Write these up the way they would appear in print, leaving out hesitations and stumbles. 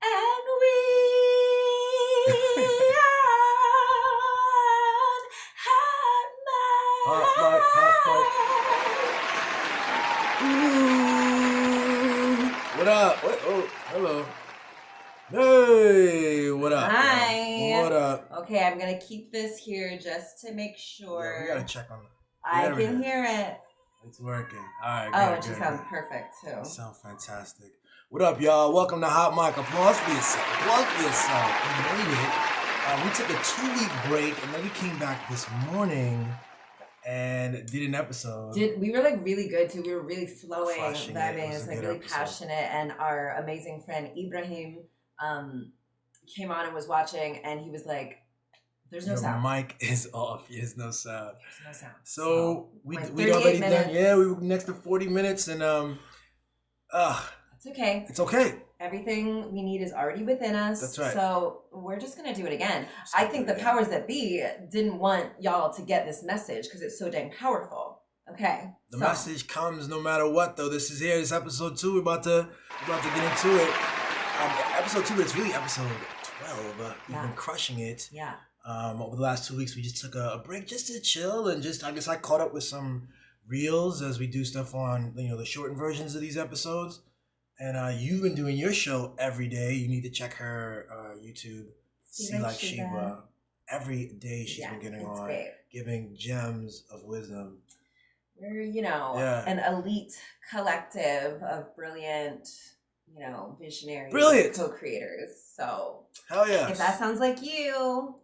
And we on Hot Mic. What up? Oh, hello. Hey, what up? Hi. What up? Okay, I'm going to keep this here just to make sure. Yeah, we got to check on it. I can hear it. It's working. All right. Oh, and she sounds perfect, too. You sound fantastic. What up, y'all? Welcome to Hot Mic. Applause for yourself. Applause for yourself. We made it. We took a 2-week break, and then we came back this morning and did an episode. We were like really good too. We were really flowing. Crushing that it. means It was a like good really episode. passionate. And our amazing friend Ibrahim came on and was watching, and he was like, "There's no Your sound. mic is off. There's no sound. There's no sound." So we'd 38 already minutes. done. Yeah, we were next to 40 minutes, and It's okay. it's okay. Everything we need is already within us. That's right. So we're just gonna do it again. Just I gonna think do the it powers that be didn't want y'all to get this message because it's so dang powerful. Okay. The message comes no matter what, though. This is here. This is episode 2. We're about to get into it. Episode 2, but it's really episode 12. We've been crushing it. Yeah. Over the last 2 weeks, we just took a break just to chill and I guess I caught up with some reels as we do stuff on the shortened versions of these episodes. And you've been doing your show every day. You need to check her YouTube. See Like Sheba. Every day she's been getting on, great. giving gems of wisdom. We're, an elite collective of brilliant, visionary co-creators. So, hell yeah. If that sounds like you,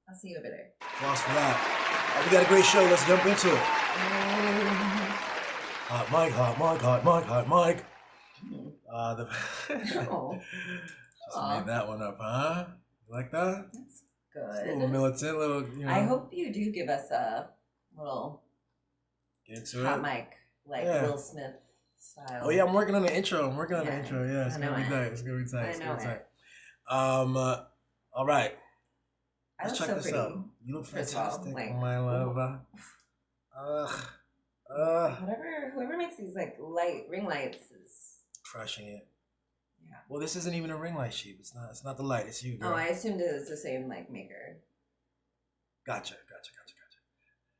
I'll see you over there. Applause for that. We got a great show. Let's jump into it. Hot mic, hot mic, hot mic, hot mic. Just made that one up, huh? You like that? That's good. It's a little militant, I hope you do give us a little hot mic, like Will Smith style. Oh yeah, I'm working on the intro. Yeah, it's gonna be tight. All right. Let's check this out. You look fantastic, my love. Whoever makes these like ring lights is crushing it. Yeah. Well, this isn't even a ring light, sheep. It's not the light. It's you, girl. Oh, I assumed it was the same maker. Gotcha.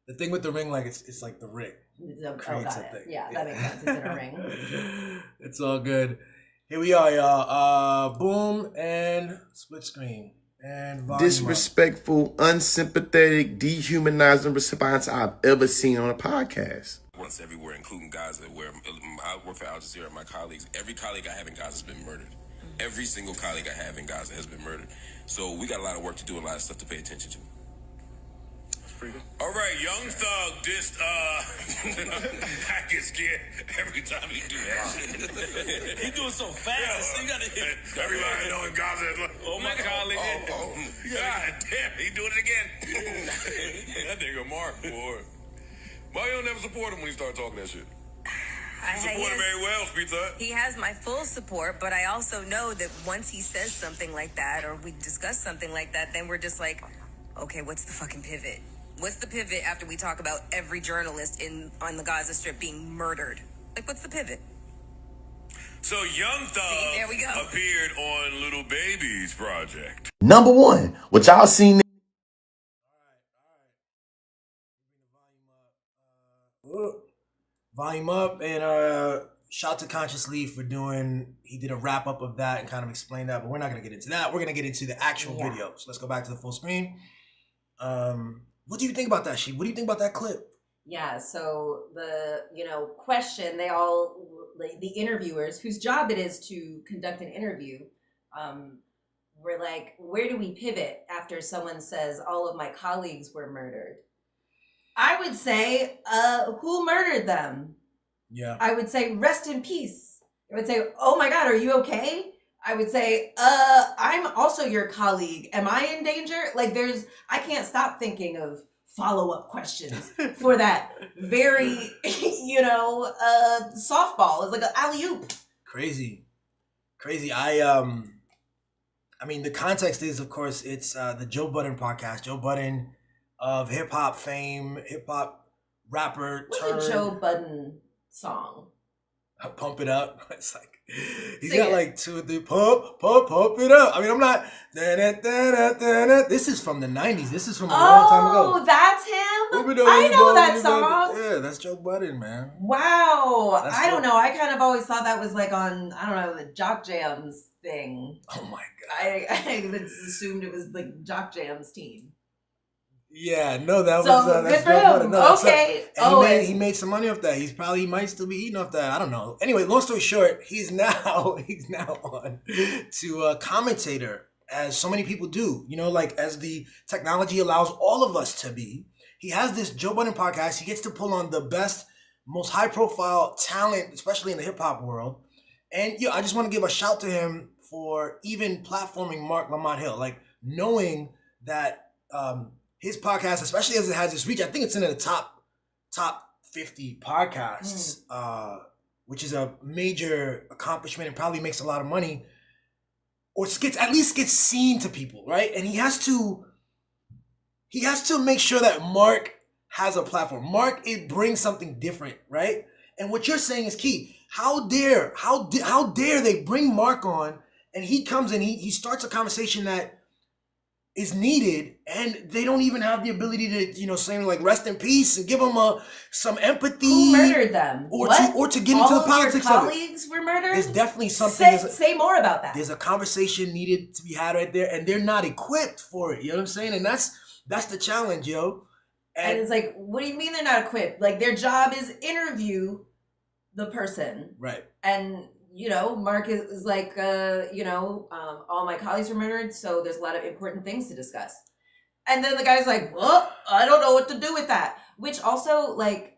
The thing with the ring light, it's like the ring. Creates a thing. Yeah, that makes sense. It's in a ring. It's all good. Here we are, y'all. Boom and split screen and volume disrespectful, unsympathetic, dehumanizing response I've ever seen on a podcast. Once everywhere, including Gaza, where I work for Al Jazeera, my colleagues, every colleague I have in Gaza has been murdered. Every single colleague I have in Gaza has been murdered. So we got a lot of work to do, a lot of stuff to pay attention to. That's pretty good. All right, Young Thug dissed, I get scared every time he do that shit. He do it so fast. You gotta everybody I know in Gaza is like, oh my colleague. God damn, he doing it again. That nigga Mark, boy. Why you don't never support him when he start talking that shit? I support him very well, Pizza. He has my full support, but I also know that once he says something like that, or we discuss something like that, then we're just like, okay, what's the fucking pivot? What's the pivot after we talk about every journalist on the Gaza Strip being murdered? Like, what's the pivot? So Young Thug there we go. appeared on Little Baby's project. Number one, what y'all seen. Volume up, and shout to Conscious Lee for he did a wrap up of that and kind of explained that, but we're not going to get into that. We're going to get into the actual video. So let's go back to the full screen. What do you think about that, Sheep? What do you think about that clip? Yeah, so the, question, the interviewers, whose job it is to conduct an interview, were like, where do we pivot after someone says all of my colleagues were murdered? I would say, who murdered them? Yeah. I would say, rest in peace. I would say, oh my God, are you okay? I would say, I'm also your colleague. Am I in danger? Like I can't stop thinking of follow-up questions for that very, softball. It's like an alley-oop. Crazy. I mean, the context is, of course, it's the Joe Budden Podcast. Joe Budden of hip-hop fame, hip-hop rapper. What's a Joe Budden song? Pump it up. It's like he's Sing got it. like 2 or 3 pump it up. I mean, I'm not. This is from the 90s. This is from a long time ago. Oh, that's him. I know that song. Yeah, that's Joe Budden, man. Wow. That's I don't dope. know. I kind of always thought that was like on, I don't know, the Jock Jams thing. Oh my god. I just assumed it was like Jock Jams team. Yeah, no, that So was good that's for Joe him. Budden. No, that's Okay. And he made some money off that. He might still be eating off that. I don't know. Anyway, long story short, he's now on to a commentator, as so many people do. You know, like as the technology allows all of us to be. He has this Joe Budden podcast. He gets to pull on the best, most high profile talent, especially in the hip hop world. And I just want to give a shout to him for even platforming Marc Lamont Hill, like knowing that. His podcast, especially as it has this reach, I think it's in the top 50 podcasts, which is a major accomplishment and probably makes a lot of money, or at least gets seen to people, right? And he has to make sure that Mark has a platform. Mark, it brings something different, right? And what you're saying is key. How dare they bring Mark on, and he comes and he starts a conversation that is needed, and they don't even have the ability to, saying like rest in peace and give them some empathy. Who murdered them? Or to get into the politics all of your it. colleagues were murdered? There's definitely something. Say more about that. There's a conversation needed to be had right there, and they're not equipped for it. You know what I'm saying? And that's the challenge, yo. And it's like, what do you mean they're not equipped? Like their job is interview the person. Right. And Mark is like, all my colleagues were murdered, so there's a lot of important things to discuss. And then the guy's like, well, I don't know what to do with that. Which also, like,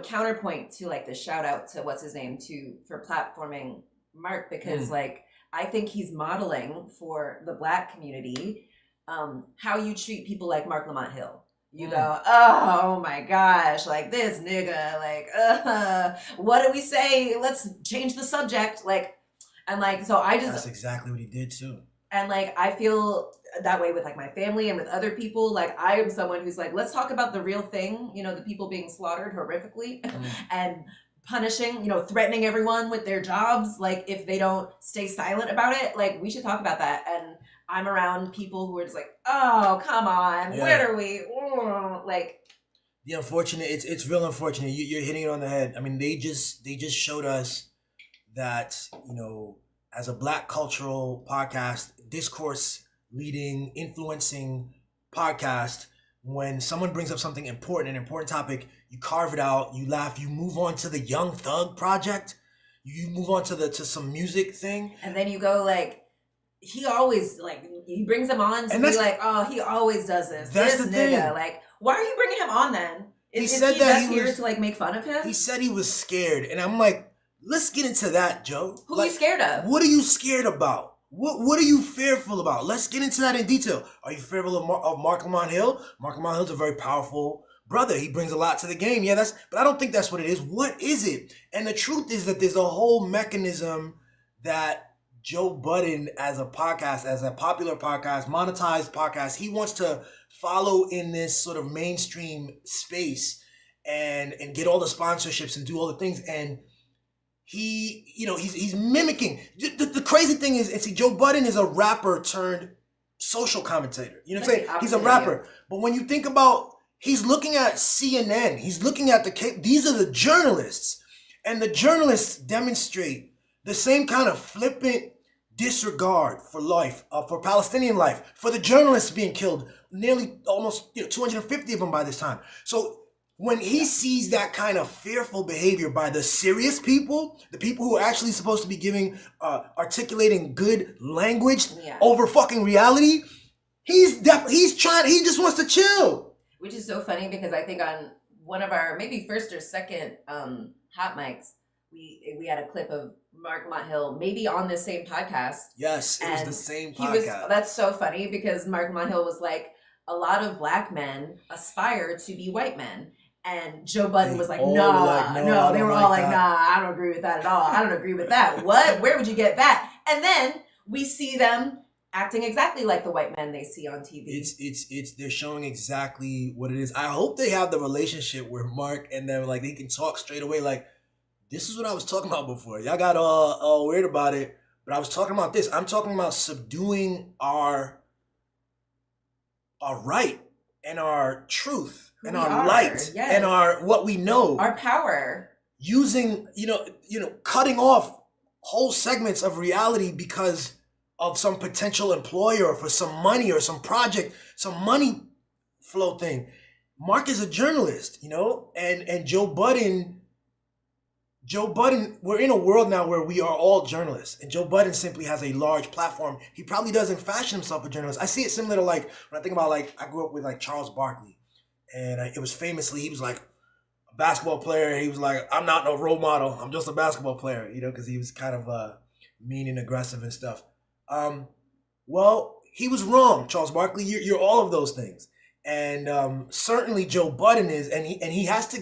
counterpoint to like the shout out to what's his name for platforming Mark, because like I think he's modeling for the Black community how you treat people like Marc Lamont Hill. You go, oh my gosh, like this nigga, like, what do we say? Let's change the subject. Like, and like, so that's exactly what he did too. And like, I feel that way with like my family and with other people. Like, I am someone who's like, let's talk about the real thing, the people being slaughtered horrifically and punishing, threatening everyone with their jobs. Like, if they don't stay silent about it, like, we should talk about that. And I'm around people who are just like, oh, come on, where are we? Like, the unfortunate, it's real unfortunate. You're hitting it on the head. I mean, they just showed us that, as a Black cultural podcast, discourse leading, influencing podcast, when someone brings up something important, an important topic, you carve it out, you laugh, you move on to the Young Thug project, you move on to some music thing. And then you go like, he always, like, he brings them on to be like, oh, he always does this. That's this the nigga. thing. Like, why are you bringing him on then? Is he just here to, like, make fun of him? He said he was scared. And I'm like, let's get into that, Joe. Who are you scared of? What are you scared about? What are you fearful about? Let's get into that in detail. Are you fearful of Marc Lamont Hill? Marc Lamont Hill's a very powerful brother. He brings a lot to the game. Yeah, but I don't think that's what it is. What is it? And the truth is that there's a whole mechanism that Joe Budden, as a podcast, as a popular podcast, monetized podcast, he wants to follow in this sort of mainstream space and get all the sponsorships and do all the things. And he's mimicking. The crazy thing is, see, Joe Budden is a rapper turned social commentator. You know what I'm saying? He's a rapper. But when you think about, he's looking at CNN, he's looking at these are the journalists. And the journalists demonstrate the same kind of flippant disregard for life, for Palestinian life, for the journalists being killed, nearly almost 250 of them by this time. So when he sees that kind of fearful behavior by the serious people, the people who are actually supposed to be articulating good language over fucking reality, he just wants to chill. Which is so funny because I think on one of our maybe first or second hot mics, we had a clip of Marc Lamont Hill, maybe on this same podcast. Yes, it was the same podcast. That's so funny because Marc Lamont Hill was like, a lot of Black men aspire to be white men. And Joe Budden was like, no. They were all like, nah, I don't agree with that at all. I don't agree with that. What? Where would you get that? And then we see them acting exactly like the white men they see on TV. It's they're showing exactly what it is. I hope they have the relationship where Mark and them, like, they can talk straight away, like, this is what I was talking about before. Y'all got all weird about it, but I was talking about this. I'm talking about subduing our right and our truth and our light and our what we know, our power. Using cutting off whole segments of reality because of some potential employer or for some money or some project, some money flow thing. Marc is a journalist, and Joe Budden, we're in a world now where we are all journalists, and Joe Budden simply has a large platform. He probably doesn't fashion himself a journalist. I see it similar to when I think about I grew up with Charles Barkley, and it was famously, he was a basketball player. He was I'm not no role model. I'm just a basketball player, because he was kind of mean and aggressive and stuff. Well, he was wrong, Charles Barkley. You're all of those things. And certainly Joe Budden is, and he has to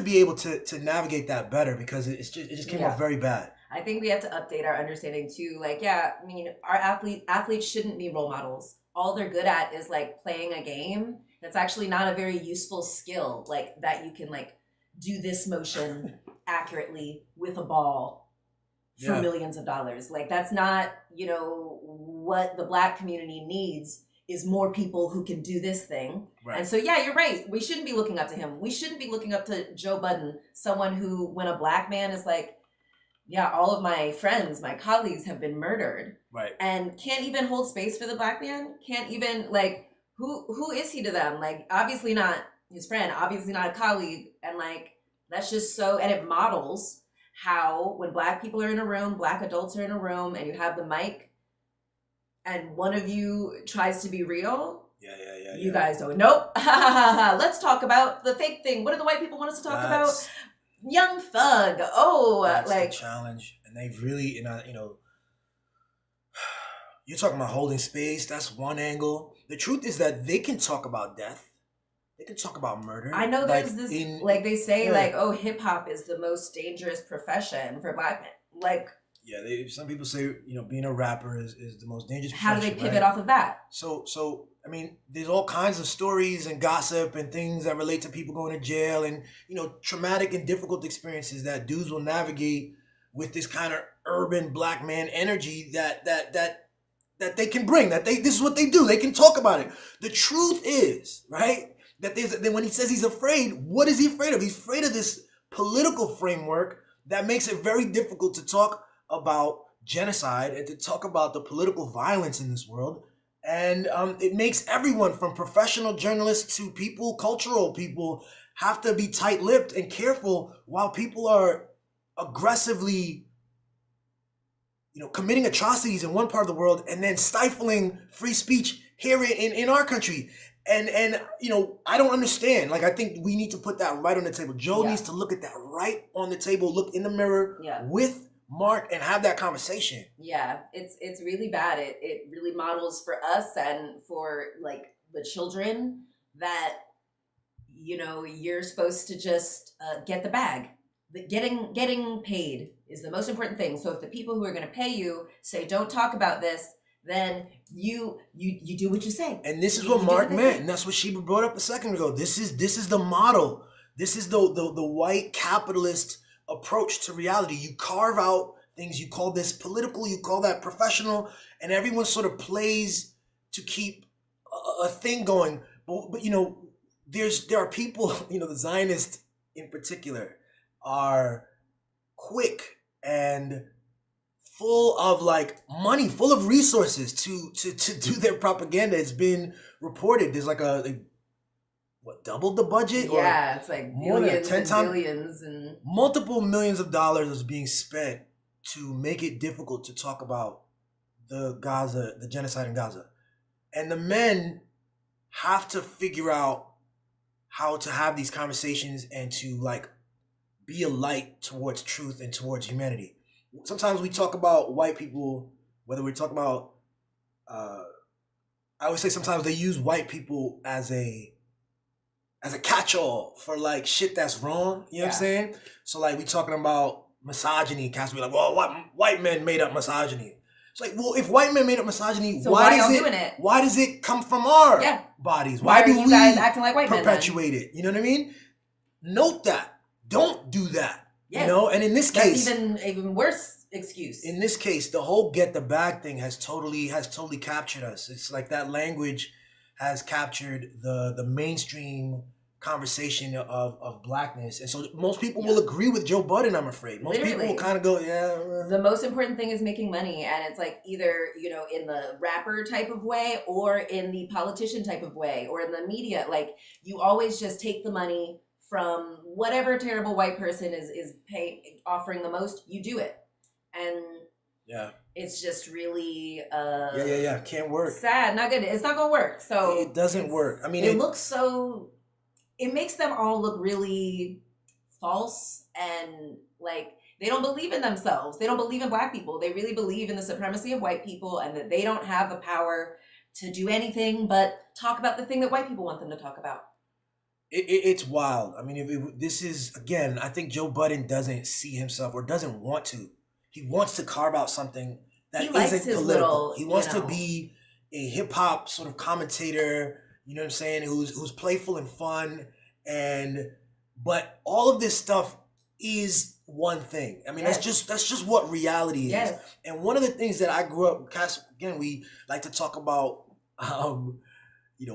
be able to navigate that better because it just came off very bad. I think we have to update our understanding too. Our athletes shouldn't be role models. All they're good at is playing a game that's actually not a very useful skill, that you can do this motion accurately with a ball for millions of dollars. That's not, what the Black community needs is more people who can do this thing. Right. And so, you're right. We shouldn't be looking up to him. We shouldn't be looking up to Joe Budden, someone who, when a Black man is all of my friends, my colleagues have been murdered. Right. And can't even hold space for the Black man. Can't even, who is he to them? Obviously not his friend, obviously not a colleague. And that's just so, and it models how when Black people are in a room, Black adults are in a room, and you have the mic, and one of you tries to be real. You guys don't. Nope. Let's talk about the fake thing. What do the white people want us to talk about? Young Thug. Oh, that's the challenge, and they've really, you're talking about holding space. That's one angle. The truth is that they can talk about death. They can talk about murder. I know there's this, they say, oh, hip hop is the most dangerous profession for Black men. Some people say, being a rapper is the most dangerous profession. How do they pivot off of that? So, there's all kinds of stories and gossip and things that relate to people going to jail and, traumatic and difficult experiences that dudes will navigate with this kind of urban Black man energy that they can bring, this is what they do. They can talk about it. The truth is, right, that when he says he's afraid, what is he afraid of? He's afraid of this political framework that makes it very difficult to talk about genocide and to talk about the political violence in this world. And it makes everyone from professional journalists to people, cultural people, have to be tight-lipped and careful while people are aggressively committing atrocities in one part of the world and then stifling free speech here in our country. And I don't understand. I think we need to put that right on the table. Joe needs to look at that right on the table, look in the mirror with Marc and have that conversation. Yeah, it's really bad. It really models for us and for the children that, you're supposed to just get the bag. Getting paid is the most important thing. So if the people who are going to pay you say, don't talk about this, then you do what you say. And this is what Marc meant. And that's what Sheba brought up a second ago. This is the model. This is the white capitalist approach to reality. You carve out things. You call this political. You call that professional. And everyone sort of plays to keep a thing going. But there are people, the Zionists in particular are quick and full of money, full of resources to do their propaganda. It's been reported. There's doubled the budget? Yeah, it's more than 10 times, billions and multiple millions of dollars is being spent to make it difficult to talk about the genocide in Gaza. And the men have to figure out how to have these conversations and to be a light towards truth and towards humanity. Sometimes we talk about white people, whether we're talking about, I always say sometimes they use white people as a catch-all for shit that's wrong. You know what I'm saying? So we talking about misogyny. Cats be well, white men made up misogyny. It's well, if white men made up misogyny, so why doing it? Why does it come from our bodies? Why do you we guys acting like white men perpetuate it? You know what I mean? Note that. don't do that. Yes. You know, and in this case, that's even worse excuse. In this case, the whole get the bag thing has totally captured us. It's like that language has captured the mainstream conversation of blackness, and so most people will agree with Joe Budden. I'm afraid most people will kind of go, yeah. The most important thing is making money, and it's like either in the rapper type of way, or in the politician type of way, or in the media. Like you always just take the money from whatever terrible white person is offering the most. You do it, and it's just really can't work. Sad, not good. It's not gonna work. So it doesn't work. I mean, it looks so. It makes them all look really false, and like they don't believe in themselves. They don't believe in black people. They really believe in the supremacy of white people, and that they don't have the power to do anything but talk about the thing that white people want them to talk about. It's wild. I mean, this is, again, I think Joe Budden doesn't see himself, or doesn't want to. He wants to carve out something that isn't political. He wants to be a hip hop sort of commentator. You know what I'm saying? Who's playful and fun, but all of this stuff is one thing. I mean, that's just what reality is. Yes. And one of the things that I grew up, again, we like to talk about,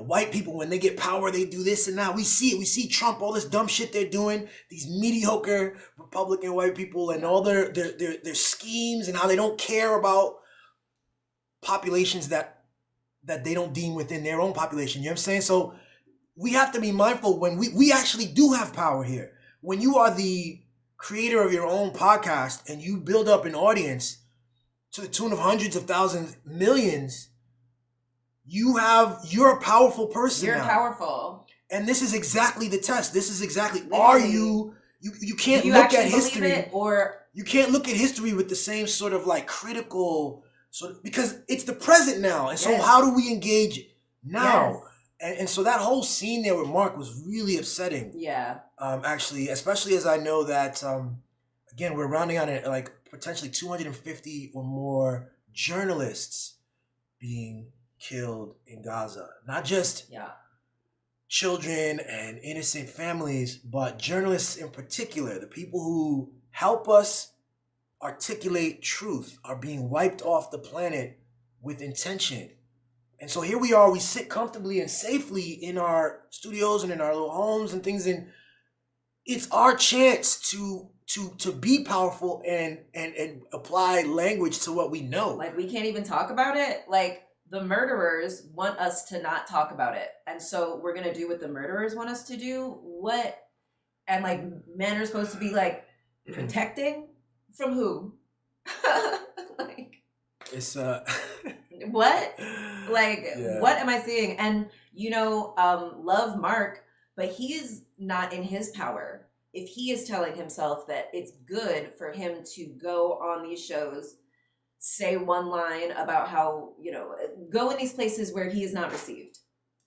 white people, when they get power, they do this and that. We see it. We see Trump, all this dumb shit they're doing. These mediocre Republican white people and all their schemes, and how they don't care about populations that they don't deem within their own population. You know what I'm saying? So we have to be mindful when we actually do have power here. When you are the creator of your own podcast and you build up an audience to the tune of hundreds of thousands, millions, you're a powerful person. You're now. Powerful. And this is exactly the test. This is exactly, Literally. Are you can't look at history, or you can't look at history with the same sort of like critical because it's the present now. And so how do we engage now? Yes. And so that whole scene there with Marc was really upsetting. Yeah. Actually, especially as I know that, again, we're rounding on it like potentially 250 or more journalists being killed in Gaza. Not just children and innocent families, but journalists in particular, the people who help us articulate truth, are being wiped off the planet with intention. And so here we are, we sit comfortably and safely in our studios and in our little homes and things, and it's our chance to be powerful and apply language to what we know. Like, we can't even talk about it. Like, the murderers want us to not talk about it, and so we're gonna do what the murderers want us to do. What? And like, men are supposed to be like protecting from who? Like, it's what? Like, what am I seeing? And love Marc, but he's not in his power. If he is telling himself that it's good for him to go on these shows, say one line about how, go in these places where he is not received,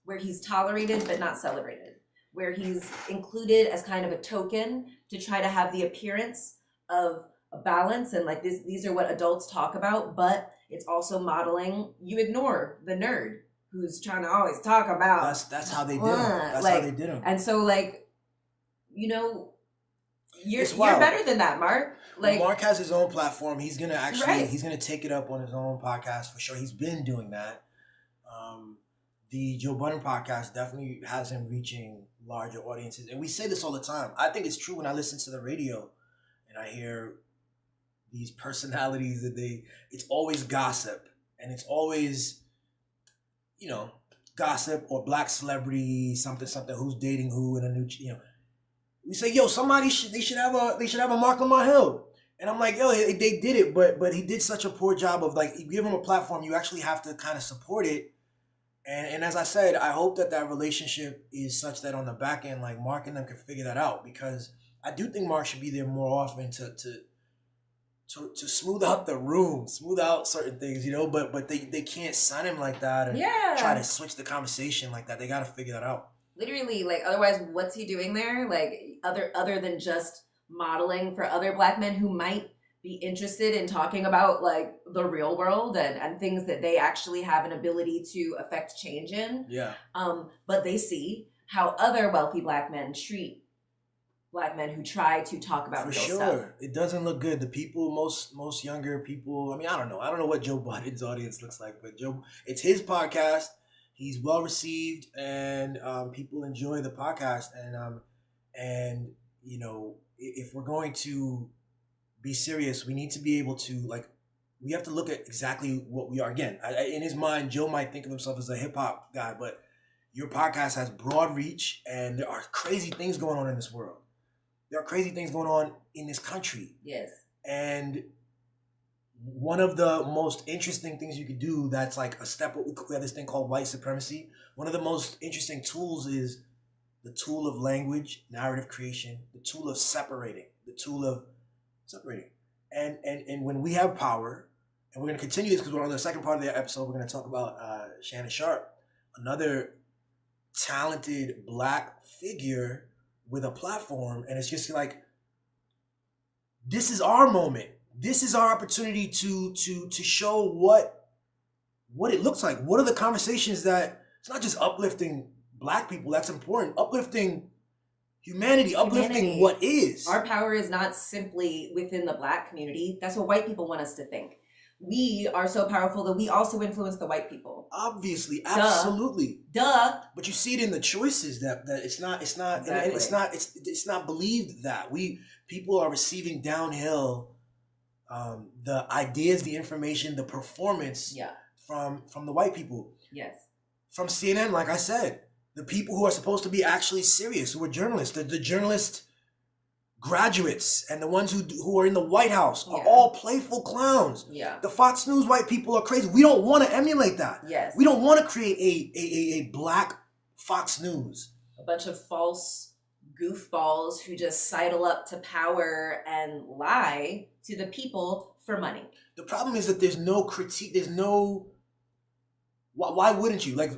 where he's tolerated but not celebrated, where he's included as kind of a token to try to have the appearance of a balance, and like these are what adults talk about, but it's also modeling. You ignore the nerd who's trying to always talk about. That's how they did him. That's how they did him. And so, like, you're better than that, Marc. Like, Marc has his own platform. He's gonna he's gonna take it up on his own podcast for sure. He's been doing that. The Joe Budden podcast definitely has him reaching larger audiences, and we say this all the time. I think it's true when I listen to the radio and I hear these personalities that it's always gossip, and it's always, gossip or black celebrity, something, who's dating who, and a new, we say, yo, they should have a Marc Lamont Hill. And I'm like, yo, they did it, but he did such a poor job of, like, you give him a platform, you actually have to kind of support it. And as I said, I hope that relationship is such that on the back end, like, Marc and them can figure that out, because I do think Marc should be there more often to smooth out the room, smooth out certain things, but they can't sign him like that and try to switch the conversation like that. They got to figure that out. Literally, like, otherwise, what's he doing there? Like, other than just modeling for other black men who might be interested in talking about, like, the real world and things that they actually have an ability to affect change in. Yeah. But they see how other wealthy black men treat Black men who try to talk about For real sure. stuff. It doesn't look good. The people, most younger people, I mean, I don't know what Joe Budden's audience looks like, but it's his podcast. He's well received, and people enjoy the podcast. And you know, if we're going to be serious, we need to be able to, like, we have to look at exactly what we are. Again, in his mind, Joe might think of himself as a hip hop guy, but your podcast has broad reach, and there are crazy things going on in this world. There are crazy things going on in this country. Yes. And one of the most interesting things you could do, that's like a step, we have this thing called white supremacy. One of the most interesting tools is the tool of language, narrative creation, the tool of separating. And when we have power, and we're going to continue this because we're on the second part of the episode, we're going to talk about Shannon Sharpe, another talented Black figure with a platform. And it's just like, this is our moment. This is our opportunity to show what it looks like. What are the conversations that, it's not just uplifting Black people, that's important. Uplifting humanity, uplifting what is. Our power is not simply within the Black community. That's what white people want us to think. We are so powerful that we also influence the white people. Obviously, absolutely. Duh. But you see it in the choices that it's not Exactly. and it's not believed that people are receiving downhill the ideas, the information, the performance from the white people. Yes. From CNN, like I said, the people who are supposed to be actually serious, who are journalists, the journalist graduates and the ones who are in the White House are all playful clowns. Yeah. The Fox News white people are crazy. We don't want to emulate that. Yes. We don't want to create a Black Fox News. A bunch of false goofballs who just sidle up to power and lie to the people for money. The problem is that there's no critique. There's no... Why wouldn't you? Like,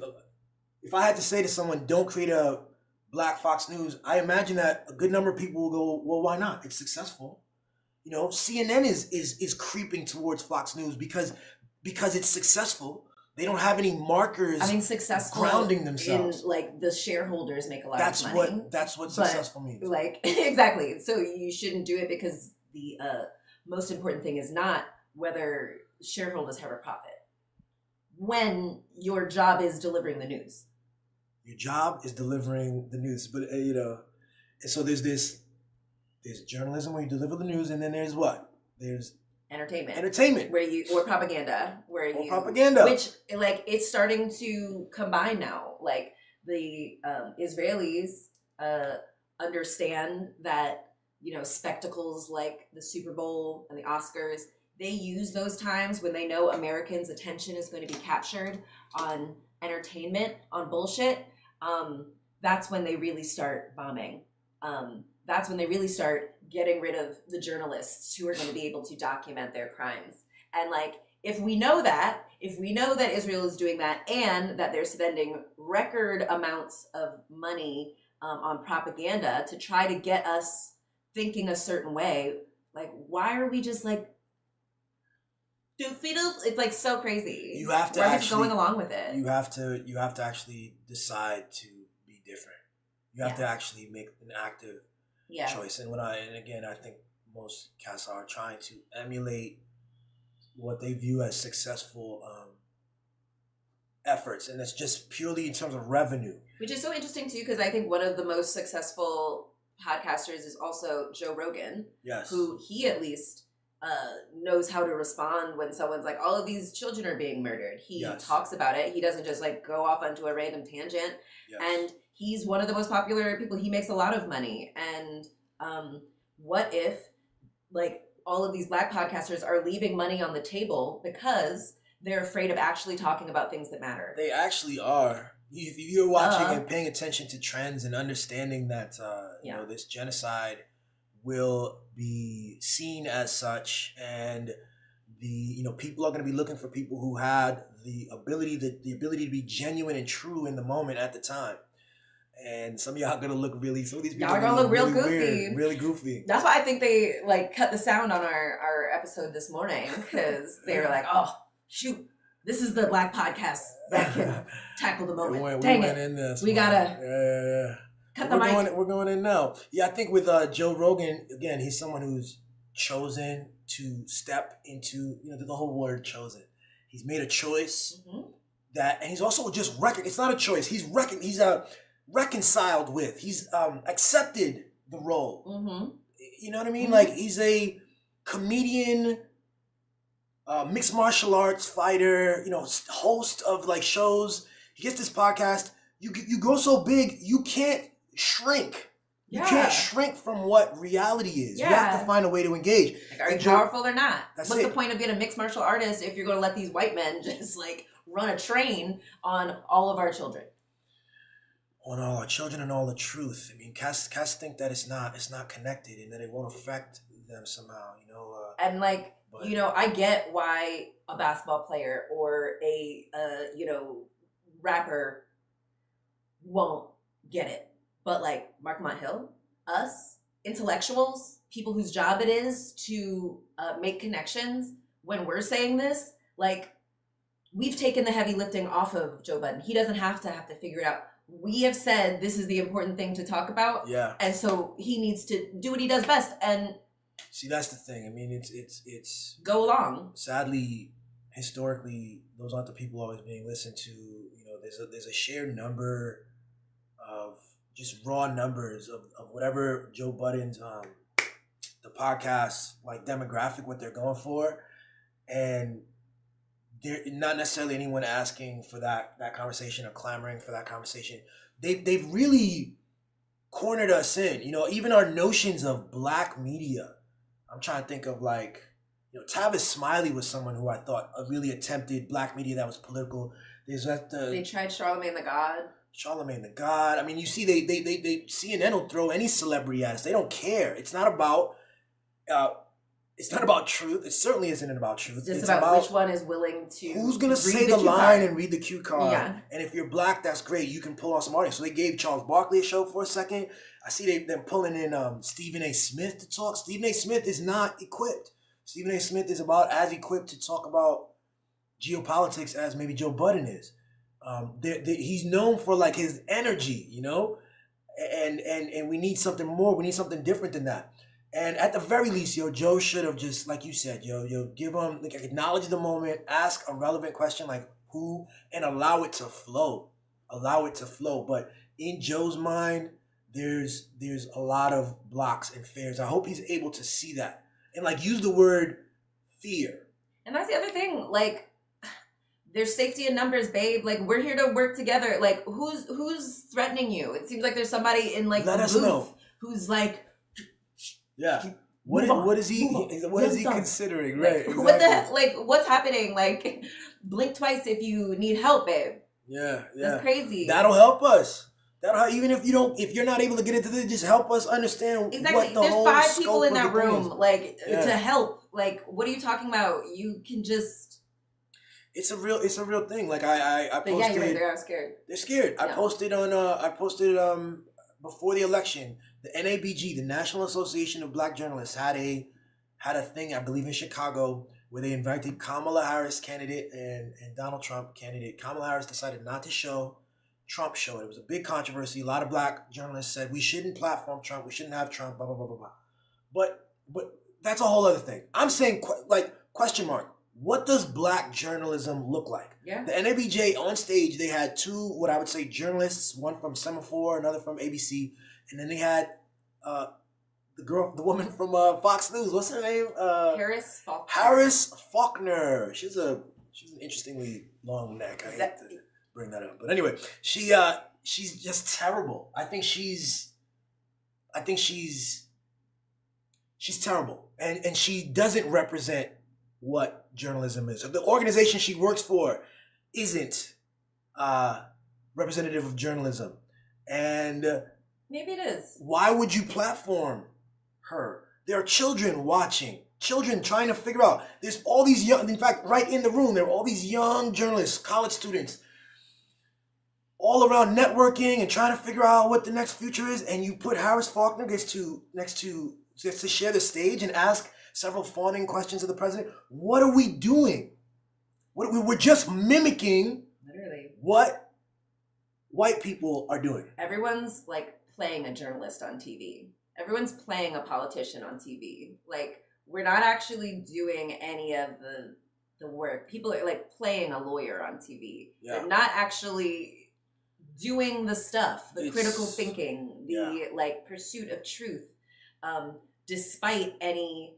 if I had to say to someone, don't create a Black Fox News, I imagine that a good number of people will go, well, why not? It's successful. You know, CNN is creeping towards Fox News because it's successful. They don't have any markers. I mean, successful grounding themselves. In, like, the shareholders make a lot of money. That's what successful means. Like, exactly. So you shouldn't do it because the most important thing is not whether shareholders have a profit. When your job is delivering the news. Your job is delivering the news, but you know, and so there's journalism where you deliver the news, and then there's what? There's entertainment or propaganda, propaganda, which, like, it's starting to combine now. Like, the Israelis understand that, you know, spectacles like the Super Bowl and the Oscars, they use those times when they know Americans' attention is going to be captured on entertainment, on bullshit. That's when they really start bombing. That's when they really start getting rid of the journalists who are going to be able to document their crimes. And, like, if we know that Israel is doing that, and that they're spending record amounts of money on propaganda to try to get us thinking a certain way, like, why are we just like, it's like so crazy. You have to We're actually just going along with it. You have to actually decide to be different. You have to actually make an active choice. And again, I think most cats are trying to emulate what they view as successful efforts, and it's just purely in terms of revenue. Which is so interesting too, because I think one of the most successful podcasters is also Joe Rogan. Yes. Who he at least knows how to respond when someone's like, all of these children are being murdered. He talks about it. He doesn't just like go off onto a random tangent. Yes. And he's one of the most popular people. He makes a lot of money. And what if, like, all of these Black podcasters are leaving money on the table because they're afraid of actually talking about things that matter? They actually are. If you're watching and paying attention to trends and understanding that you know, this genocide will be seen as such, and people are going to be looking for people who had the ability to be genuine and true in the moment at the time. And some of y'all going to look some of these people y'all gonna look real goofy. Weird, really goofy. That's why I think they like cut the sound on our episode this morning, because they were like, oh shoot, this is the Black podcast that can tackle the moment. We went in this. We gotta Cut the mic. We're going in now. Yeah, I think with Joe Rogan, again, he's someone who's chosen to step into, the whole word chosen. He's made a choice and he's also just it's not a choice. He's reconciled with. He's accepted the role. Mm-hmm. You know what I mean? Like, he's a comedian, mixed martial arts fighter, host of like shows. He gets this podcast. You go so big, you can't shrink. You can't shrink from what reality is. Yeah. You have to find a way to engage. Like, are you powerful or not? What's the point of being a mixed martial artist if you're going to let these white men just like run a train on all of our children? On all our children and all the truth. I mean, cats think that it's not connected and that it won't affect them somehow. And like, I get why a basketball player or a rapper won't get it. But like Marc Lamont Hill, us, intellectuals, people whose job it is to make connections, when we're saying this, like, we've taken the heavy lifting off of Joe Budden. He doesn't have to figure it out. We have said this is the important thing to talk about. Yeah. And so he needs to do what he does best and see, that's the thing. I mean, it's go along. Sadly, historically, those aren't the people always being listened to. There's a shared number of just raw numbers of whatever Joe Budden's the podcast like demographic, what they're going for, and they're not necessarily anyone asking for that conversation or clamoring for that conversation. They've really cornered us in. Even our notions of black media. I'm trying to think of like, Tavis Smiley was someone who I thought really attempted black media that was political. They tried Charlemagne the God. Charlemagne the God. I mean, you see, they CNN will throw any celebrity at us. They don't care. It's not about truth. It certainly isn't about truth. It's about which one is willing to. Who's gonna say the line and read the cue card? Yeah. And if you're black, that's great. You can pull off some audience. So they gave Charles Barkley a show for a second. I see them pulling in Stephen A. Smith to talk. Stephen A. Smith is not equipped. Stephen A. Smith is about as equipped to talk about geopolitics as maybe Joe Budden is. He's known for like his energy, and we need something more. We need something different than that. And at the very least, Joe should have just, like you said, give him, like, acknowledge the moment, ask a relevant question like who, and allow it to flow. But in Joe's mind, there's a lot of blocks and fears. I hope he's able to see that and like use the word fear. And that's the other thing, like, there's safety in numbers, babe. Like, we're here to work together. Like, who's threatening you? It seems like there's somebody in like Let the us booth know. Who's like, yeah. What is he considering? Right. Exactly. What the heck? Like, what's happening? Like, blink twice if you need help, babe. Yeah. That's crazy. That'll help us. Even if you're not able to get into this, just help us understand exactly. What the There's whole 5 scope people in of that the thing room, is. like, to help. Like, what are you talking about? You can just. It's a real thing. Like I posted. Yeah, you're right there. I'm scared. They're scared. Yeah. I posted before the election. The NABG, the National Association of Black Journalists, had a thing, I believe, in Chicago where they invited Kamala Harris candidate and Donald Trump candidate. Kamala Harris decided not to show. Trump showed. It was a big controversy. A lot of black journalists said we shouldn't platform Trump. We shouldn't have Trump. Blah blah blah blah blah. But that's a whole other thing. I'm saying question mark. What does black journalism look like? Yeah. The NABJ on stage, they had 2, what I would say, journalists, one from Semaphore, another from ABC, and then they had the woman from Fox News. What's her name? Harris Faulkner. She's an interestingly long neck. I hate to bring that up, but anyway, she's just terrible. I think she's terrible, and she doesn't represent what journalism is. So the organization she works for isn't representative of journalism, and maybe it is. Why would you platform her? There are children watching, children trying to figure out. There's all these young, in fact, right in the room, there are all these young journalists, college students, all around networking and trying to figure out what the next future is. And you put Harris Faulkner gets to share the stage and ask several fawning questions of the president. What are we doing? We're just mimicking literally what white people are doing. Everyone's like playing a journalist on TV. Everyone's playing a politician on TV. Like, we're not actually doing any of the work. People are like playing a lawyer on TV. Yeah. They're not actually doing the stuff, the critical thinking, the like pursuit of truth, despite any,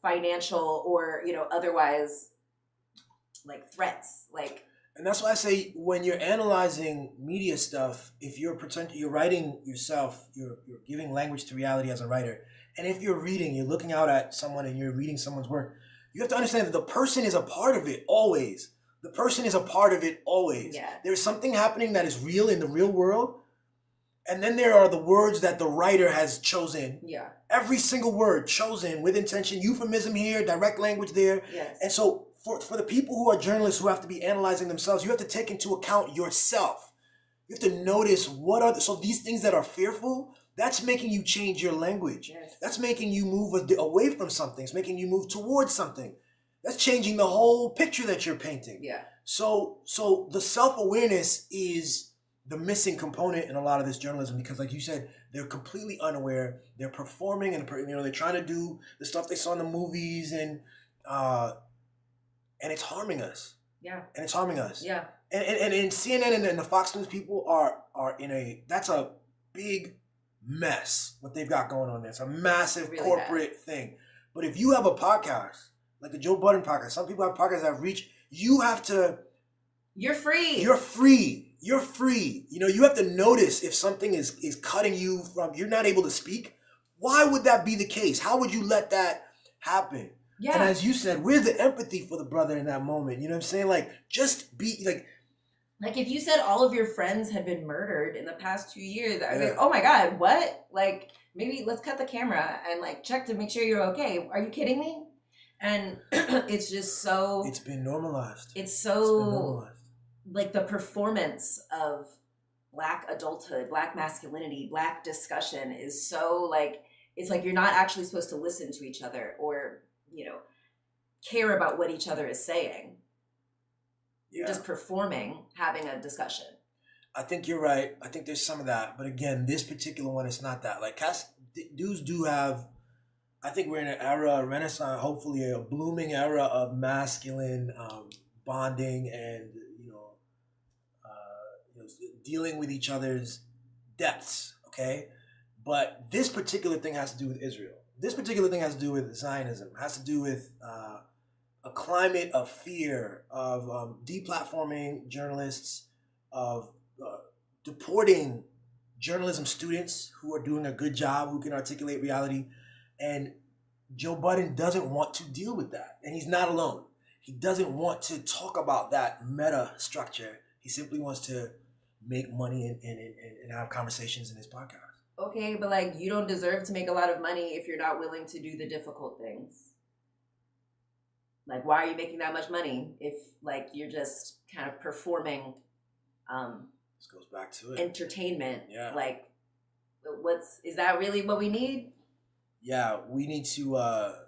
financial or, otherwise like threats. Like, and that's why I say when you're analyzing media stuff, if you're writing yourself, you're giving language to reality as a writer. And if you're looking out at someone and you're reading someone's work, you have to understand that the person is a part of it always. The person is a part of it always. Yeah. There's something happening that is real in the real world. And then there are the words that the writer has chosen. Yeah. Every single word chosen with intention, euphemism here, direct language there. Yes. And so for the people who are journalists who have to be analyzing themselves, you have to take into account yourself. You have to notice so these things that are fearful, that's making you change your language. Yes. That's making you move away from something. It's making you move towards something. That's changing the whole picture that you're painting. Yeah. So the self-awareness is the missing component in a lot of this journalism, because like you said, they're completely unaware. They're performing and they're trying to do the stuff they saw in the movies and it's harming us. Yeah. And it's harming us. Yeah. And CNN and the Fox News people are that's a big mess what they've got going on there. It's a massive really corporate thing. But if you have a podcast, like the Joe Budden Podcast, some people have podcasts that have reach, you have to... You're free. You're free. You're free. You have to notice if something is cutting you from, you're not able to speak. Why would that be the case? How would you let that happen? Yeah. And as you said, where's the empathy for the brother in that moment? You know what I'm saying? Like, just be like... Like, if you said all of your friends had been murdered in the past 2 years, I was like, oh my God, what? Like, maybe let's cut the camera and like check to make sure you're okay. Are you kidding me? And it's just so... It's been normalized. It's so... It's been normalized. Like the performance of Black adulthood, Black masculinity, Black discussion is so like, it's like you're not actually supposed to listen to each other or, care about what each other is saying. You're just performing, having a discussion. I think you're right. I think there's some of that. But again, this particular one, it's not that. Like, dudes do have, I think we're in an era, a renaissance, hopefully a blooming era of masculine bonding and, dealing with each other's depths, okay? But this particular thing has to do with Israel. This particular thing has to do with Zionism, has to do with a climate of fear, of deplatforming journalists, of deporting journalism students who are doing a good job, who can articulate reality. And Joe Budden doesn't want to deal with that. And he's not alone. He doesn't want to talk about that meta structure. He simply wants to make money and have conversations in his podcast. Okay, but like, you don't deserve to make a lot of money if you're not willing to do the difficult things. Like, why are you making that much money if like you're just kind of performing This goes back to it. Entertainment? Yeah. Like, is that really what we need? Yeah, we need to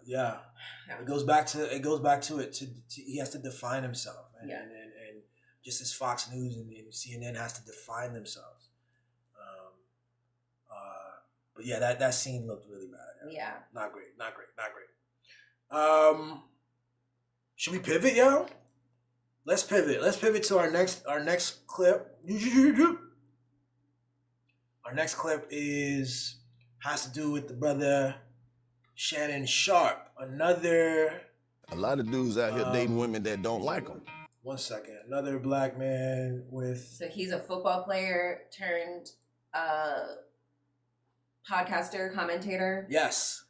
It goes back to it. He has to define himself. And just as Fox News and CNN has to define themselves. But yeah, that scene looked really bad. Yeah. Not great. Should we pivot, yo? Let's pivot. Let's pivot to our next clip. Our next clip has to do with the brother Shannon Sharpe. A lot of dudes out here dating women that don't like them. One second. Another black man with... So he's a football player turned podcaster, commentator. Yes.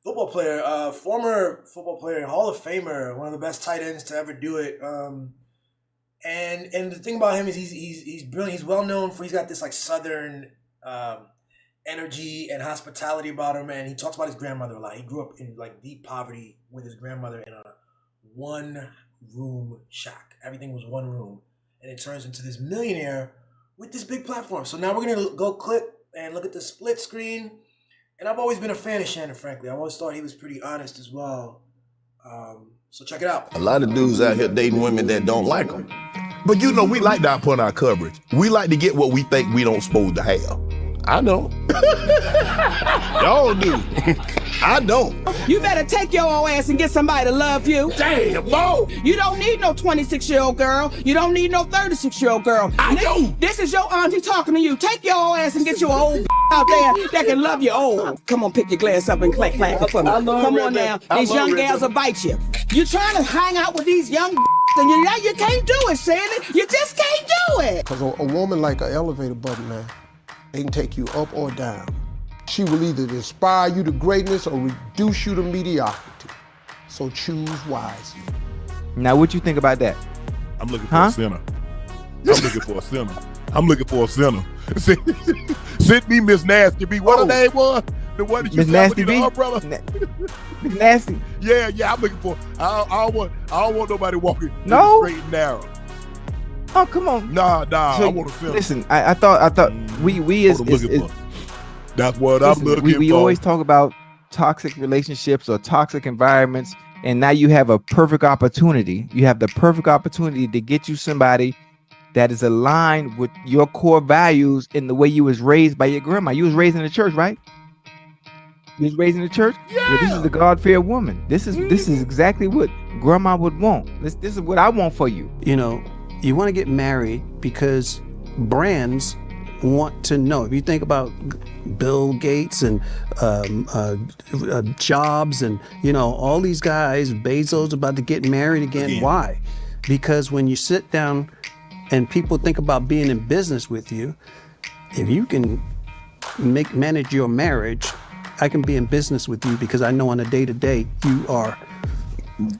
Football player, former football player, Hall of Famer, one of the best tight ends to ever do it. And the thing about him is he's brilliant. He's well known for, he's got this like Southern energy and hospitality about him. And he talks about his grandmother a lot. He grew up in like deep poverty with his grandmother in a 1-room shack. Everything was one room. And it turns into this millionaire with this big platform. So now we're going to go click and look at the split screen. And I've always been a fan of Shannon, frankly. I always thought he was pretty honest as well. So check it out. A lot of dudes out here dating women that don't like them. But we like to put our coverage. We like to get what we think we don't supposed to have. I don't. Y'all do. I don't. You better take your old ass and get somebody to love you. Damn, Bo. You don't need no 26-year-old girl. You don't need no 36-year-old girl. I do. This is your auntie talking to you. Take your old ass and get your old out there that can love you old. Come on, pick your glass up and clack it for me. Come on now. These young gals will bite you. You're trying to hang out with these young and you can't do it, Sandy. You just can't do it. Because a woman like an elevator button, man, they can take you up or down. She will either inspire you to greatness or reduce you to mediocrity. So choose wisely. Now, what you think about that? I'm looking for a sinner. I'm looking for a sinner. Send me Miss Nasty B. What her name was? The one that you Miss Nasty B? Umbrella? Miss Nasty. Yeah, I'm looking for. I don't want nobody walking straight and narrow. Oh, come on. Nah. So, I want to film. Listen, I thought we as that's what I'm looking for. We always talk about toxic relationships or toxic environments, and now you have a perfect opportunity. You have the perfect opportunity to get you somebody that is aligned with your core values in the way you was raised by your grandma. You was raised in the church, right? You was raised in the church? Yeah. Well, this is the God-fearing woman. This is exactly what grandma would want. This is what I want for you. You know, you want to get married because brands want to know. If you think about Bill Gates and Jobs and, you know, all these guys, Bezos about to get married again. Why? Because when you sit down and people think about being in business with you, if you can manage your marriage, I can be in business with you because I know on a day-to-day you are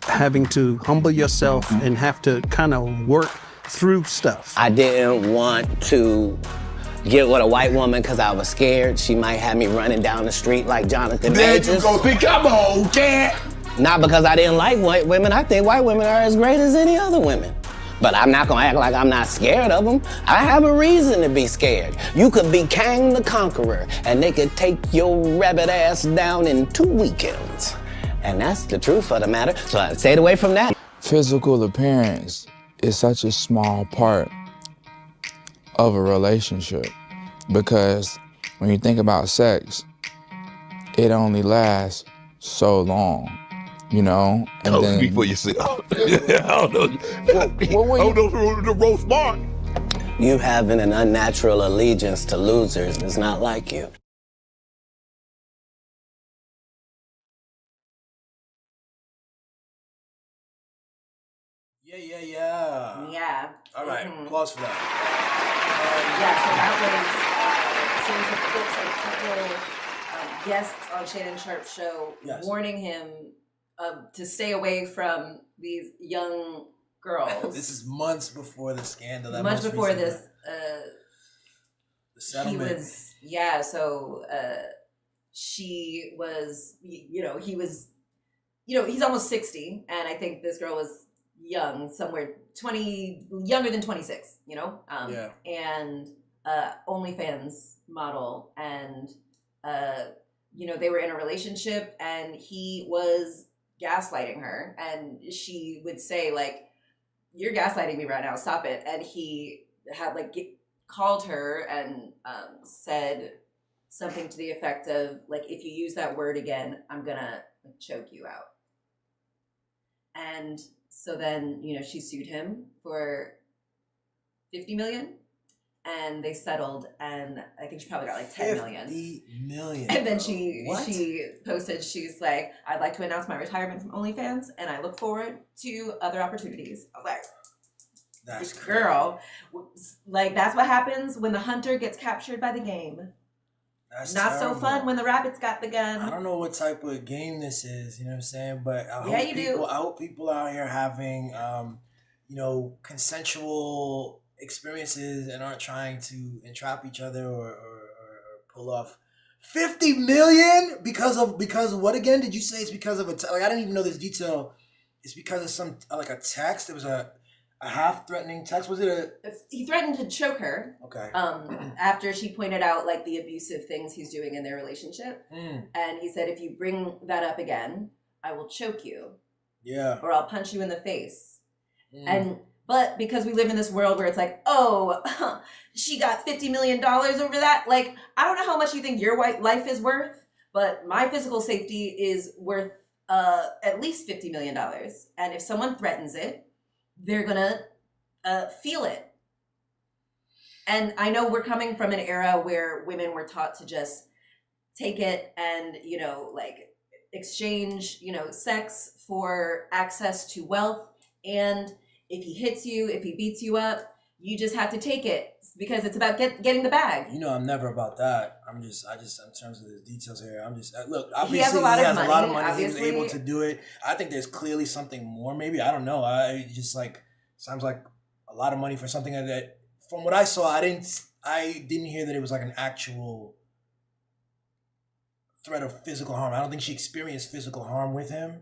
having to humble yourself and have to kind of work through stuff. I didn't want to get with a white woman because I was scared she might have me running down the street like Jonathan Majors. There you go. Come on, cat. Not because I didn't like white women. I think white women are as great as any other women. But I'm not gonna act like I'm not scared of them. I have a reason to be scared. You could be Kang the Conqueror, and they could take your rabbit ass down in 2 weekends. And that's the truth of the matter, so I stayed away from that. Physical appearance is such a small part of a relationship because when you think about sex, it only lasts so long. You know, and don't then speak for yourself. I don't know. The roast Mark. You having an unnatural allegiance to losers is not like you. Yeah. All right, applause for that. So that was a series of clips of people, guests on Shannon Sharp's show, warning him to stay away from these young girls. This is months before the scandal. Months before this. The settlement. She was, he's almost 60, and I think this girl was young, somewhere younger than 26, and OnlyFans model, and they were in a relationship, and he was gaslighting her, and she would say, like, "You're gaslighting me right now, stop it," and he had called her and said something to the effect of, like, "If you use that word again, I'm gonna choke you out." And so then, she sued him for $50 million, and they settled, and I think she probably got like $10 million. $50 million. And then she posted, she's like, "I'd like to announce my retirement from OnlyFans, and I look forward to other opportunities." I was like, that's girl, that's what happens when the hunter gets captured by the game. That's not terrible. So fun when the rabbit's got the gun. I don't know what type of game this is, you know what I'm saying? But I hope people out here having, consensual experiences and aren't trying to entrap each other or pull off $50 million because of what again? Did you say it's because of I didn't even know this detail. It's because of some a text. It was a half threatening text. Was it He threatened to choke her. Okay. After she pointed out the abusive things he's doing in their relationship, and he said, "If you bring that up again, I will choke you. Yeah. Or I'll punch you in the face." And But because we live in this world where it's like, oh, she got $50 million over that. Like, I don't know how much you think your life is worth, but my physical safety is worth at least $50 million. And if someone threatens it, they're going to feel it. And I know we're coming from an era where women were taught to just take it and, you know, like exchange, you know, sex for access to wealth. And if he hits you, if he beats you up, you just have to take it because it's about getting the bag. You know, I'm never about that. I just in terms of the details here, look, obviously he has a lot of money. Obviously. He was able to do it. I think there's clearly something more, maybe. I don't know. I just like, sounds like a lot of money for something that, from what I saw, I didn't hear that it was like an actual threat of physical harm. I don't think she experienced physical harm with him.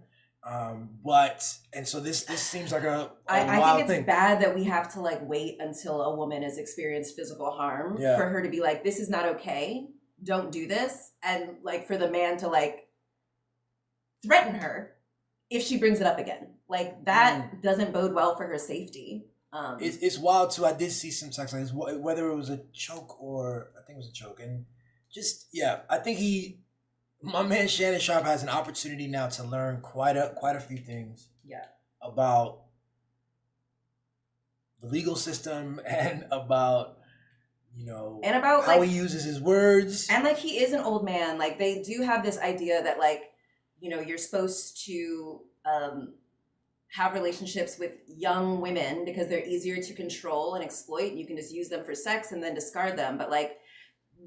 So this seems like a I wild think it's thing. bad that we have to like wait until a woman has experienced physical harm for her to be like, this is not okay, don't do this, and like for the man to like threaten her if she brings it up again. Like that doesn't bode well for her safety. It's wild too. I did see some sex like whether it was a choke or I think it was a choke, and just I think my man Shannon Sharpe has an opportunity now to learn quite a few things. About the legal system and about, you know, and about how like, he uses his words. And like he is an old man. Like they do have this idea that like, you know, you're supposed to have relationships with young women because they're easier to control and exploit. You can just use them for sex and then discard them. But like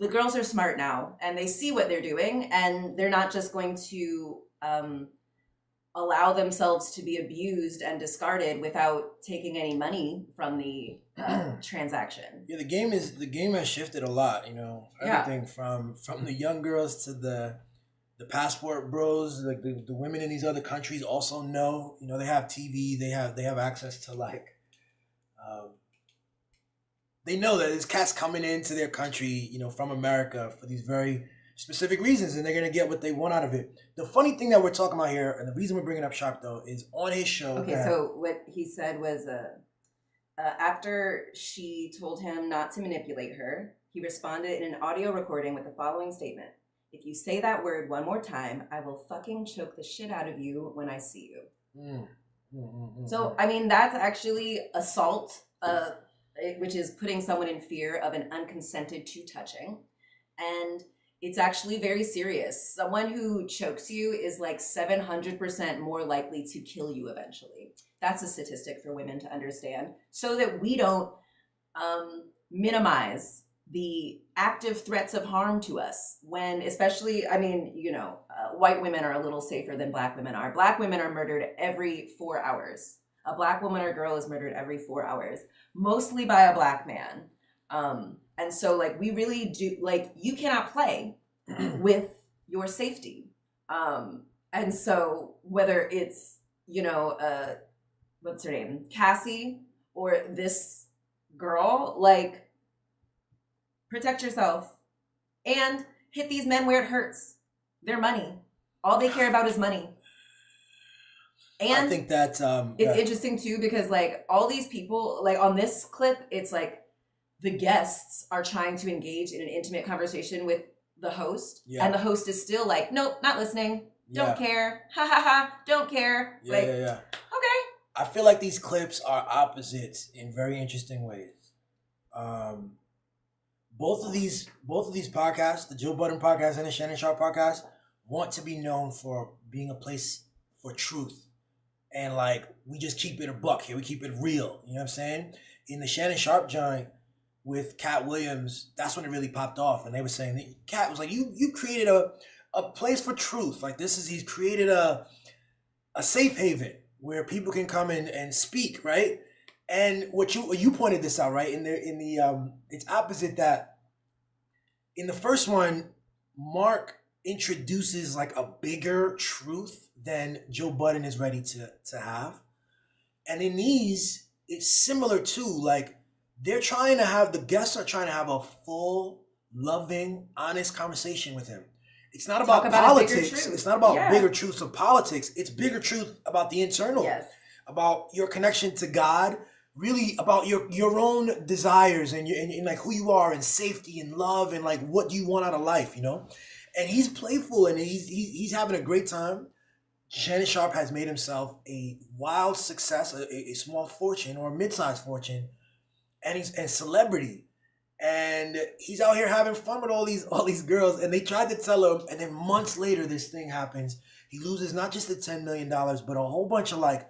the girls are smart now and they see what they're doing and they're not just going to allow themselves to be abused and discarded without taking any money from the transaction. Yeah, the game has shifted a lot, you know. Everything from the young girls to the passport bros, like the women in these other countries also know, you know, they have TV, they have access to like they know that there's cats coming into their country, you know, from America for these very specific reasons, and they're going to get what they want out of it. The funny thing that we're talking about here, and the reason we're bringing up Sharpe, though, is on his show. Okay, so what he said was after she told him not to manipulate her, he responded in an audio recording with the following statement. If you say that word one more time, I will fucking choke the shit out of you when I see you. So, I mean, that's actually assault, which is putting someone in fear of an unconsented to touching. And it's actually very serious. Someone who chokes you is like 700% more likely to kill you eventually. That's a statistic for women to understand so that we don't minimize the active threats of harm to us when, especially, I mean, you know, white women are a little safer than black women are. Black women are murdered every 4 hours. A black woman or girl is murdered every 4 hours, mostly by a black man. And so like, we really do, like, you cannot play with your safety. And so whether it's, you know, what's her name? Cassie or this girl, like, protect yourself and hit these men where it hurts. Their money. All they care about is money. And I think that it's interesting too because like all these people, like on this clip, it's like the guests are trying to engage in an intimate conversation with the host, and the host is still like, nope, not listening. Don't care. Ha ha ha. Don't care. It's Okay. I feel like these clips are opposites in very interesting ways. Both of these podcasts, the Joe Budden Podcast and the Shannon Sharpe Podcast, want to be known for being a place for truth. And like, we just keep it a buck here. We keep it real. You know what I'm saying? In the Shannon Sharpe joint with Cat Williams, that's when it really popped off. And they were saying that Cat was like, you created a place for truth. Like he's created a safe haven where people can come in and speak, right? And what you pointed this out, right? In the it's opposite that in the first one, Mark introduces like a bigger truth than Joe Budden is ready to have. And in these, it's similar too. Like the guests are trying to have a full, loving, honest conversation with him. It's not about politics. It's not about bigger truths of politics. It's bigger truth about the internal, about your connection to God, really about your own desires and like who you are and safety and love and like what do you want out of life, you know? And he's playful and he's having a great time. Shannon Sharpe has made himself a wild success, a small fortune or a mid-sized fortune, and he's a celebrity. And he's out here having fun with all these girls, and they tried to tell him, and then months later this thing happens. He loses not just the $10 million, but a whole bunch of like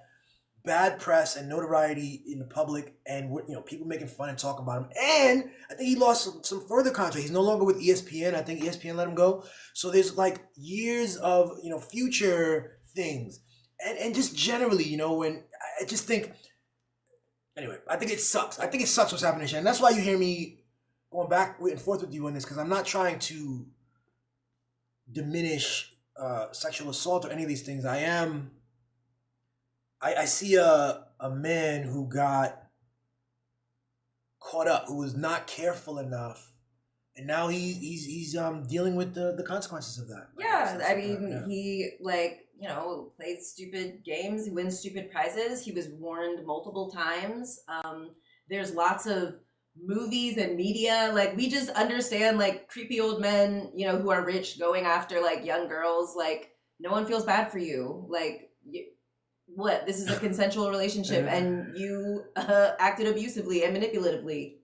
bad press and notoriety in the public, and people making fun and talking about him. And I think he lost some further contract. He's no longer with ESPN. I think ESPN let him go. So there's like years of future things, and just generally, when I just think. Anyway, I think it sucks. I think it sucks what's happening, Shannon. That's why you hear me going back and forth with you on this, because I'm not trying to diminish sexual assault or any of these things. I see a man who got caught up, who was not careful enough, and now he's dealing with the consequences of that. Yeah, I mean, he plays stupid games, he wins stupid prizes. He was warned multiple times. There's lots of movies and media, like we just understand like creepy old men, who are rich going after like young girls. Like no one feels bad for you. Like what? This is a consensual relationship, and you acted abusively and manipulatively.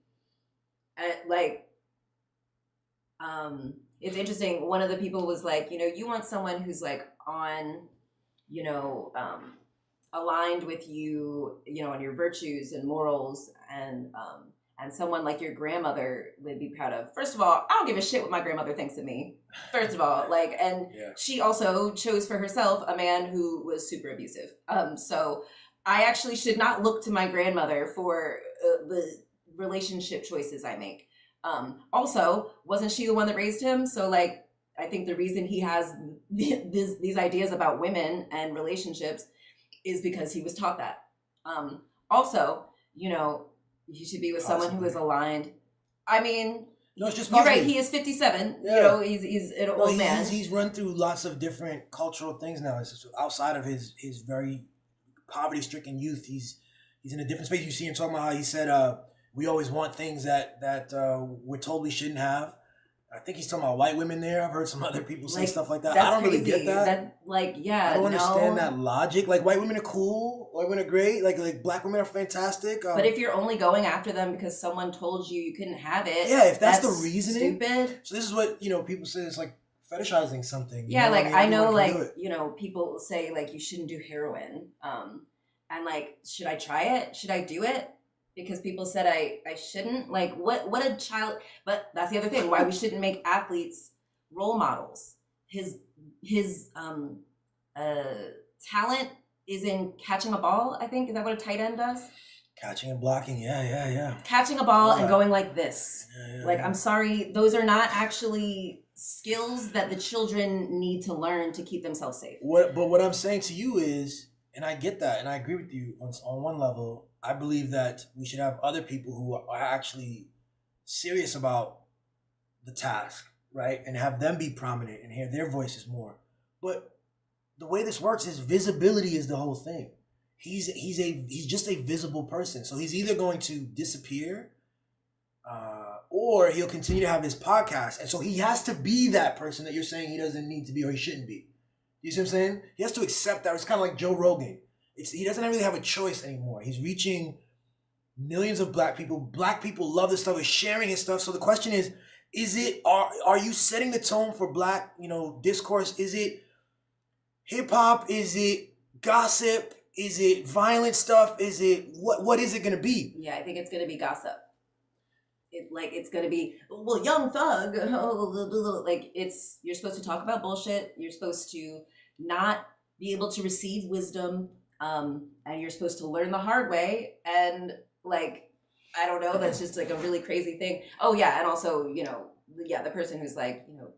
It's interesting. One of the people was like, you want someone who's like on, aligned with you, on your virtues and morals, and someone like your grandmother would be proud of. First of all, I don't give a shit what my grandmother thinks of me. First of all, she also chose for herself a man who was super abusive. So I actually should not look to my grandmother for the relationship choices I make. Also, wasn't she the one that raised him? So I think the reason he has these ideas about women and relationships is because he was taught that. Also, he should be with someone who is aligned. I mean, no, it's just you're right. He is 57. Yeah. He's an old man. He's run through lots of different cultural things now. It's just outside of his very poverty-stricken youth. He's in a different space. You see him talking about how he said, we always want things that we're told we shouldn't have. I think he's talking about white women there. I've heard some other people say stuff like that. I don't really get that. I don't understand that logic. Like, white women are cool. White women are great. Like black women are fantastic. But if you're only going after them because someone told you couldn't have it. Yeah, if that's the reasoning. Stupid. So this is what, people say, it's like fetishizing something. Yeah, I know, people say, you shouldn't do heroin. And, should I try it? Should I do it? Because people said I shouldn't. What a child. But that's the other thing, why we shouldn't make athletes role models. His talent is in catching a ball, I think. Is that what a tight end does? Catching and blocking, yeah. Catching a ball and going like this. I'm sorry, those are not actually skills that the children need to learn to keep themselves safe. But what I'm saying to you is, and I get that, and I agree with you on one level, I believe that we should have other people who are actually serious about the task, right? And have them be prominent and hear their voices more. But the way this works is visibility is the whole thing. He's just a visible person. So he's either going to disappear or he'll continue to have his podcast. And so he has to be that person that you're saying he doesn't need to be or he shouldn't be. You see what I'm saying? He has to accept that. It's kind of like Joe Rogan. He doesn't really have a choice anymore. He's reaching millions of black people. Black people love this stuff. He's sharing his stuff. So the question is are you setting the tone for black, discourse? Is it hip hop? Is it gossip? Is it violent stuff? Is it what is it going to be? Yeah, I think it's going to be gossip. It's going to be, Young Thug. You're supposed to talk about bullshit. You're supposed to not be able to receive wisdom. And you're supposed to learn the hard way. And I don't know, that's just a really crazy thing. Oh yeah. And also, the person who's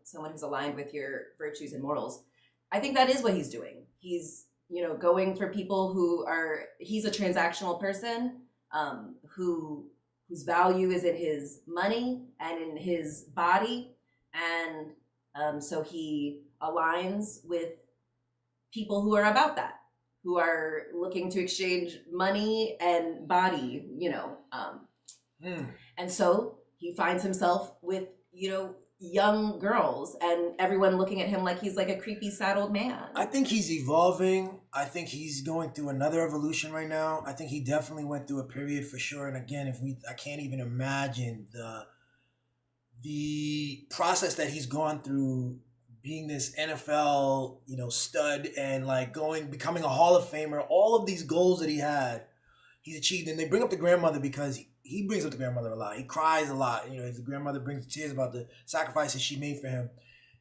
someone who's aligned with your virtues and morals. I think that is what he's doing. He's, going for people he's a transactional person, whose value is in his money and in his body. And so he aligns with people who are about that, who are looking to exchange money and body, you know. And so he finds himself with, you know, young girls and everyone looking at him like he's like a creepy sad old man. I think he's evolving. I think he's going through another evolution right now. I think he definitely went through a period for sure. And again, I can't even imagine the process that he's gone through being this NFL, you know, stud and like becoming a Hall of Famer. All of these goals that he's achieved. And they bring up the grandmother because he brings up the grandmother a lot. He cries a lot. You know, his grandmother brings tears about the sacrifices she made for him.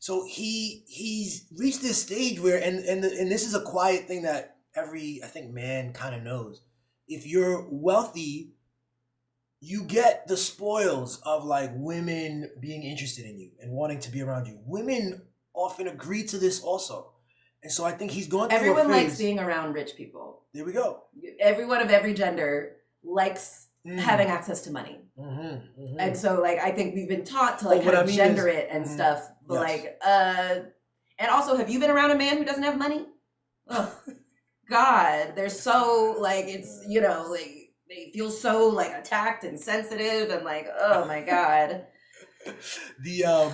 So he's reached this stage where, and this is a quiet thing that every, I think, man kind of knows. If you're wealthy, you get the spoils of like women being interested in you and wanting to be around you. Women often agree to this also. And so I think he's going through Everyone a phase. likes being around rich people. There we go. Everyone of every gender likes having access to money. And so like I think we've been taught to like kind of gender it and stuff. But like and also, have you been around a man who doesn't have money? Oh God, they're so like, it's, you know, like they feel so like attacked and sensitive and like, oh my God. Yeah,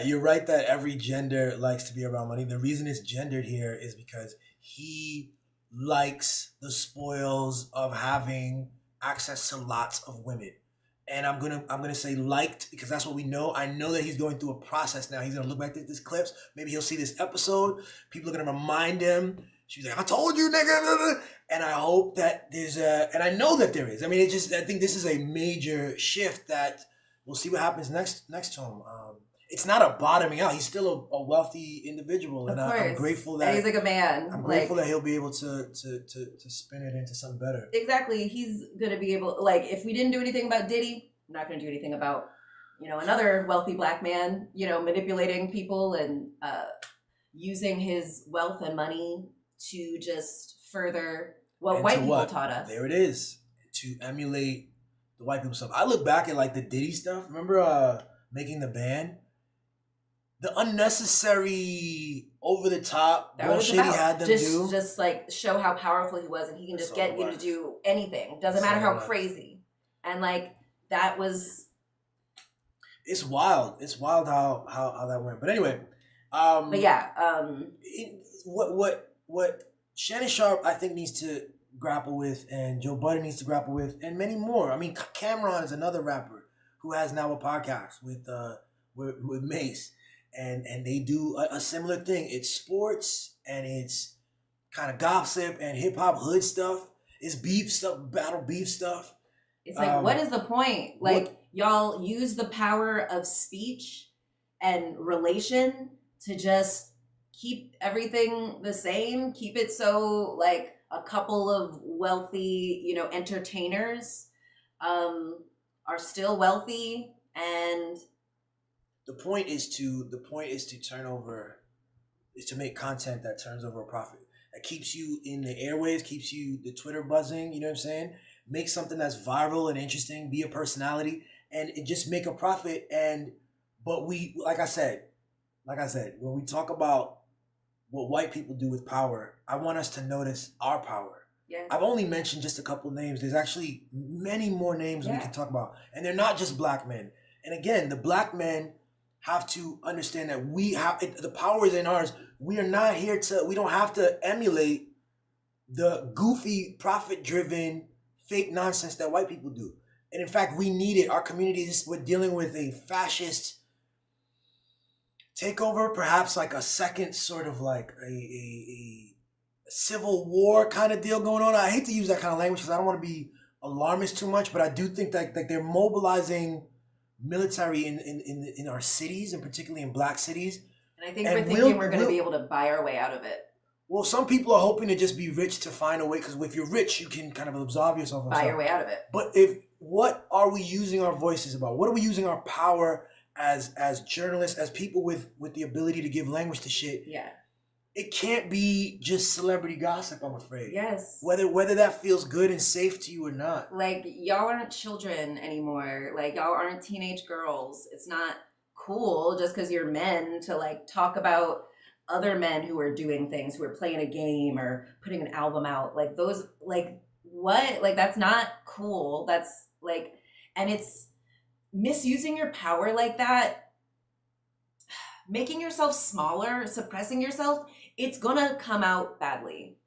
you're right that every gender likes to be around money. The reason it's gendered here is because he likes the spoils of having access to lots of women. And I'm gonna say liked because that's what we know. I know that he's going through a process now. He's gonna look back at these clips. Maybe he'll see this episode. People are gonna remind him. She's like, I told you, nigga. And I hope that there's and I know that there is. I mean, I think this is a major shift that we'll see what happens next to him. It's not a bottoming out. He's still a wealthy individual, and I'm grateful that and he's like a man. I'm grateful that he'll be able to spin it into something better. Exactly. He's gonna be able, like, if we didn't do anything about Diddy, I'm not gonna do anything about, you know, another wealthy black man, you know, manipulating people and using his wealth and money to just further what white people taught us. There it is, to emulate the white people stuff. I look back at like the Diddy stuff. Remember making the band? The unnecessary, over the top bullshit he had them do. Just like show how powerful he was, and he can just get you to do anything. Doesn't matter how crazy. And like that was. It's wild. It's wild how that went. But anyway. But yeah. What Shannon Sharp I think needs to grapple with, and Joe Budden needs to grapple with, and many more. I mean, Cameron is another rapper who has now a podcast with Mace. And they do a similar thing. It's sports and it's kind of gossip and hip hop hood stuff. It's beef stuff, battle beef stuff. It's like, what is the point? Like, y'all use the power of speech and relation to just keep everything the same. Keep it so like a couple of wealthy, you know, entertainers are still wealthy, and The point is to make content that turns over a profit, that keeps you in the airwaves, keeps you the Twitter buzzing. You know what I'm saying? Make something that's viral and interesting. Be a personality, and just make a profit. But we, like I said, when we talk about what white people do with power, I want us to notice our power. Yeah. I've only mentioned just a couple names. There's actually many more names we can talk about, and they're not just black men. And again, the black men have to understand that the power is in ours. We are not here we don't have to emulate the goofy, profit-driven, fake nonsense that white people do. And in fact, we need it. Our communities, we're dealing with a fascist takeover, perhaps like a second sort of like a civil war kind of deal going on. I hate to use that kind of language because I don't want to be alarmist too much, but I do think that they're mobilizing military in our cities, and particularly in black cities. And I think we're thinking we're going to be able to buy our way out of it. Well, some people are hoping to just be rich to find a way, because if you're rich, you can kind of absolve yourself. Buy your way out of it. But what are we using our voices about? What are we using our power as journalists, as people with the ability to give language to shit? Yeah. It can't be just celebrity gossip, I'm afraid. Yes. Whether that feels good and safe to you or not. Like, y'all aren't children anymore. Like, y'all aren't teenage girls. It's not cool just because you're men to like talk about other men who are doing things, who are playing a game or putting an album out, like those, like what, like that's not cool. That's like, and it's misusing your power like that, making yourself smaller, suppressing yourself. It's gonna come out badly.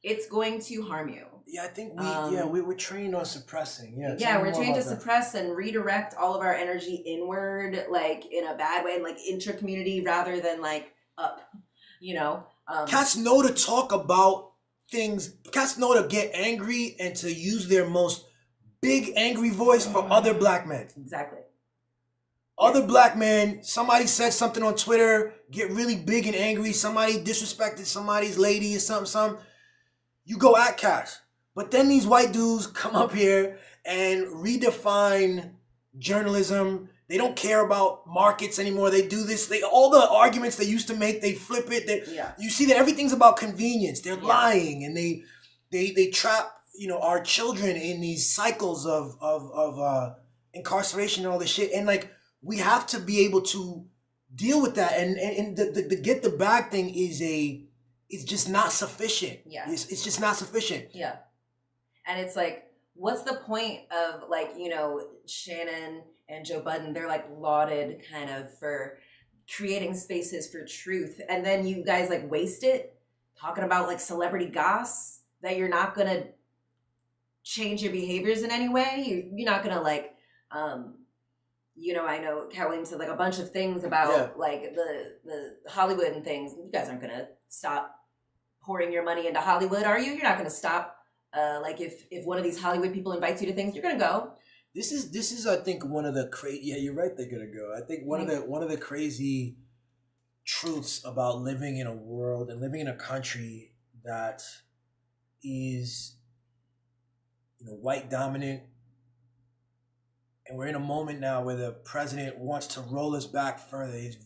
It's going to harm you. Yeah, I think we're trained on suppressing. We're trained to suppress and redirect all of our energy inward, like in a bad way, like intra-community rather than like up, you know? Cats know to talk about things. Cats know to get angry and to use their most big angry voice for other black men. Exactly. Other black men, somebody said something on Twitter, get really big and angry. Somebody disrespected somebody's lady or something. You go at cats. But then these white dudes come up here and redefine journalism. They don't care about markets anymore. They do this. All the arguments they used to make, they flip it. You see that everything's about convenience. They're lying, and they trap our children in these cycles of incarceration and all this shit. And like we have to be able to deal with that. And the get the bag thing is just not sufficient. Yeah, it's just not sufficient. Yeah. And it's like, what's the point of like, Shannon and Joe Budden, they're like lauded kind of for creating spaces for truth. And then you guys like waste it talking about like celebrity goss that you're not going to change your behaviors in any way. You're not going to like, I know Cat Williams said like a bunch of things about like the Hollywood and things. You guys aren't going to stop pouring your money into Hollywood, are you? You're not going to stop. Like if one of these Hollywood people invites you to things, you're gonna go. This is I think one of the crazy. Yeah, you're right. They're gonna go. I think one of the crazy truths about living in a world and living in a country that is, white dominant, and we're in a moment now where the president wants to roll us back further. He's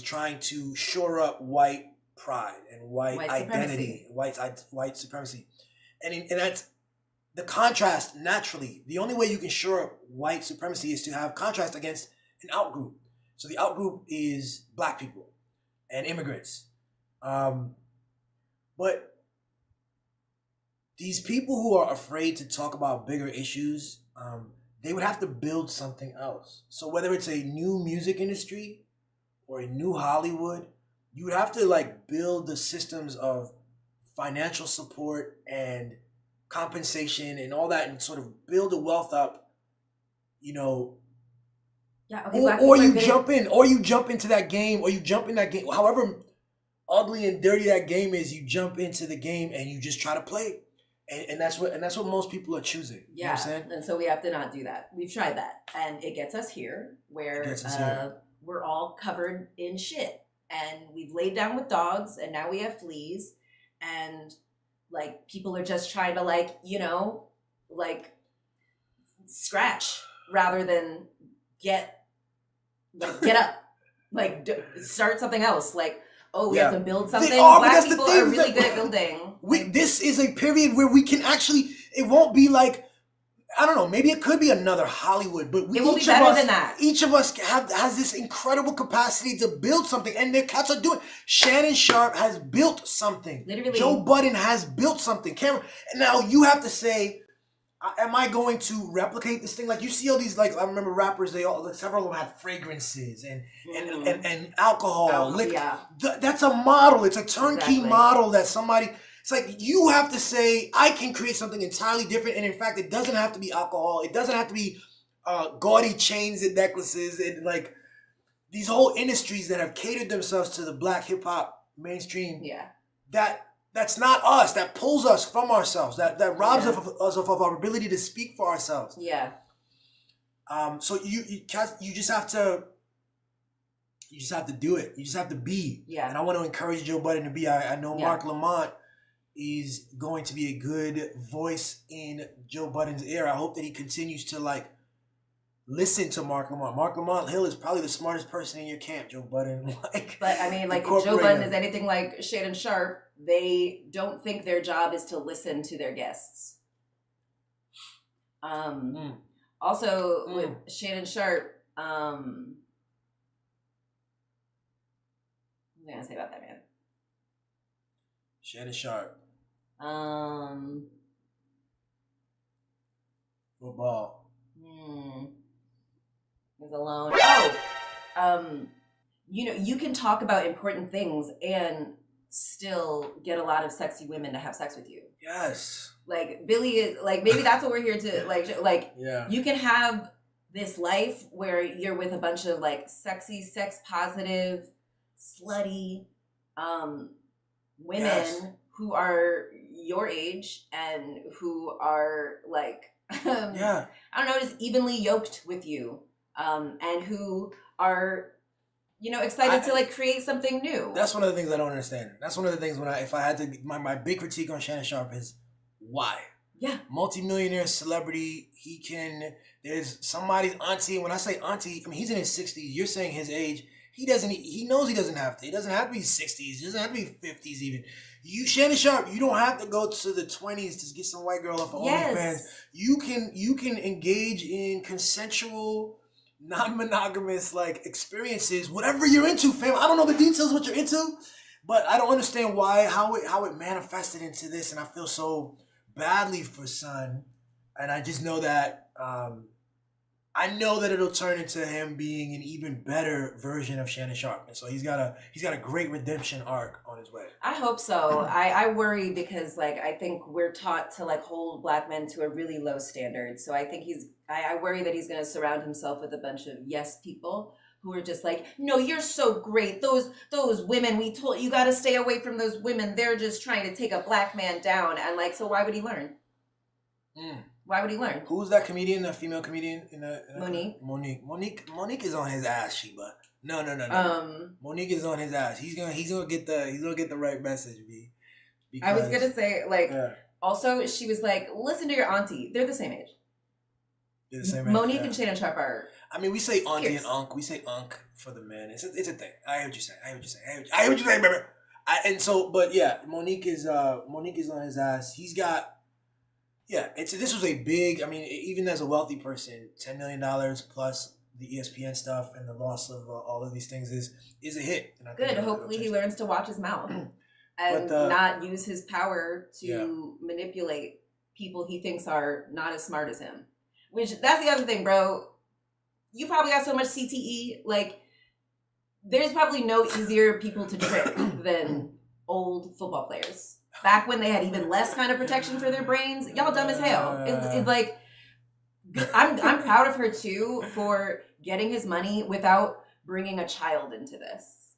trying to shore up white pride and white identity, white supremacy, and that's the contrast. Naturally, the only way you can shore up white supremacy is to have contrast against an outgroup. So the outgroup is black people and immigrants, but these people who are afraid to talk about bigger issues, they would have to build something else. So whether it's a new music industry or a new Hollywood, you would have to like build the systems of financial support and compensation and all that, and sort of build the wealth up, Yeah. Okay, or you jump into that game, or you jump in that game. However ugly and dirty that game is, you jump into the game and you just try to play, and that's what most people are choosing. Yeah. You know what I'm saying? And so we have to not do that. We've tried that, and it gets us here where we're all covered in shit. And we've laid down with dogs, and now we have fleas, and like people are just trying to like scratch rather than get up, like start something else. Like, we have to build something. Black people are really good at building. This is a period where we can actually. It won't be like, I don't know, maybe it could be another Hollywood, but it will be better than that. Each of us has this incredible capacity to build something, and their cats are doing. Shannon Sharp has built something. Literally. Joe Budden has built something. Cameron, and now you have to say, am I going to replicate this thing? Like you see all these, like I remember rappers, several of them had fragrances and alcohol. That's a model. It's a turnkey model that somebody. It's like you have to say, I can create something entirely different. And in fact, it doesn't have to be alcohol. It doesn't have to be gaudy chains and necklaces and like these whole industries that have catered themselves to the black hip hop mainstream. Yeah. That's not us. That pulls us from ourselves. That robs us of our ability to speak for ourselves. Yeah. So you just have to do it. You just have to be. Yeah. And I want to encourage Joe Budden to be. I know Marc Lamont is going to be a good voice in Joe Budden's ear. I hope that he continues to like listen to Marc Lamont. Marc Lamont Hill is probably the smartest person in your camp, Joe Budden. But I mean, like if Joe Budden is anything like Shannon Sharp, they don't think their job is to listen to their guests. Also with Shannon Sharp, What am I gonna say about that man? Shannon Sharp. Football. He's alone. You know, you can talk about important things and still get a lot of sexy women to have sex with you. Yes. Like Billy is like, maybe that's what we're here to like. Yeah. You can have this life where you're with a bunch of like sexy, sex positive, slutty women who are your age and who are like I don't know, just evenly yoked with you, and who are, you know, excited to like create something new. That's one of the things I don't understand. That's one of the things if I had to, my big critique on Shannon Sharp is why? Yeah. Multi-millionaire celebrity, there's somebody's auntie. When I say auntie, I mean, he's in his 60s. You're saying his age. He knows he doesn't have to. He doesn't have to be 60s. He doesn't have to be 50s even. Shannon Sharp, you don't have to go to the 20s to get some white girl off of OnlyFans. You can engage in consensual, non-monogamous like experiences, whatever you're into, fam. I don't know the details what you're into, but I don't understand how it manifested into this, and I feel so badly for Son. And I just know that it'll turn into him being an even better version of Shannon Sharp, and so he's got a great redemption arc on his way. I hope so. I worry because like I think we're taught to like hold Black men to a really low standard. So I think I worry that he's going to surround himself with a bunch of yes people who are just like, no, you're so great. Those women, we told you got to stay away from those women. They're just trying to take a Black man down, and like, so why would he learn? Why would he learn? Who's that comedian? The female comedian Monique. Monique is on his ass, Sheba. No. Monique is on his ass. He's gonna get the right message, B. I was gonna say also she was like, listen to your auntie. They're the same age. They're the same age. Monique and Shannon Sharp are. I mean, we say auntie and unc. We say unc for the men. It's a thing. I hear what you're saying. I hear what you're saying, baby. And so, but yeah, Monique is on his ass. He's got. Yeah, this was a big. I mean, even as a wealthy person, $10 million plus the ESPN stuff and the loss of all of these things is a hit. And good. Hopefully, he learns to watch his mouth and not use his power to manipulate people he thinks are not as smart as him. Which that's the other thing, bro. You probably got so much CTE. Like, there's probably no easier people to trick than old football players. Back when they had even less kind of protection for their brains, y'all dumb as hell. It's like, I'm proud of her too for getting his money without bringing a child into this.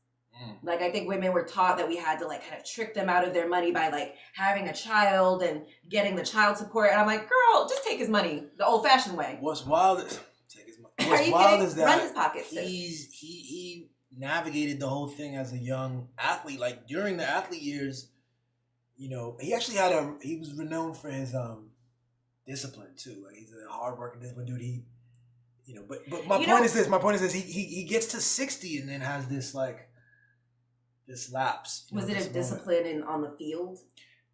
Like, I think women were taught that we had to like kind of trick them out of their money by like having a child and getting the child support. And I'm like, girl, just take his money the old-fashioned way. What's wild is that run his pockets. He navigated the whole thing as a young athlete. Like during the athlete years. You know, he actually he was renowned for his discipline too. Like he's a hardworking disciplined dude. But my point is this. He gets to 60 and then has this lapse. Was it a discipline on the field?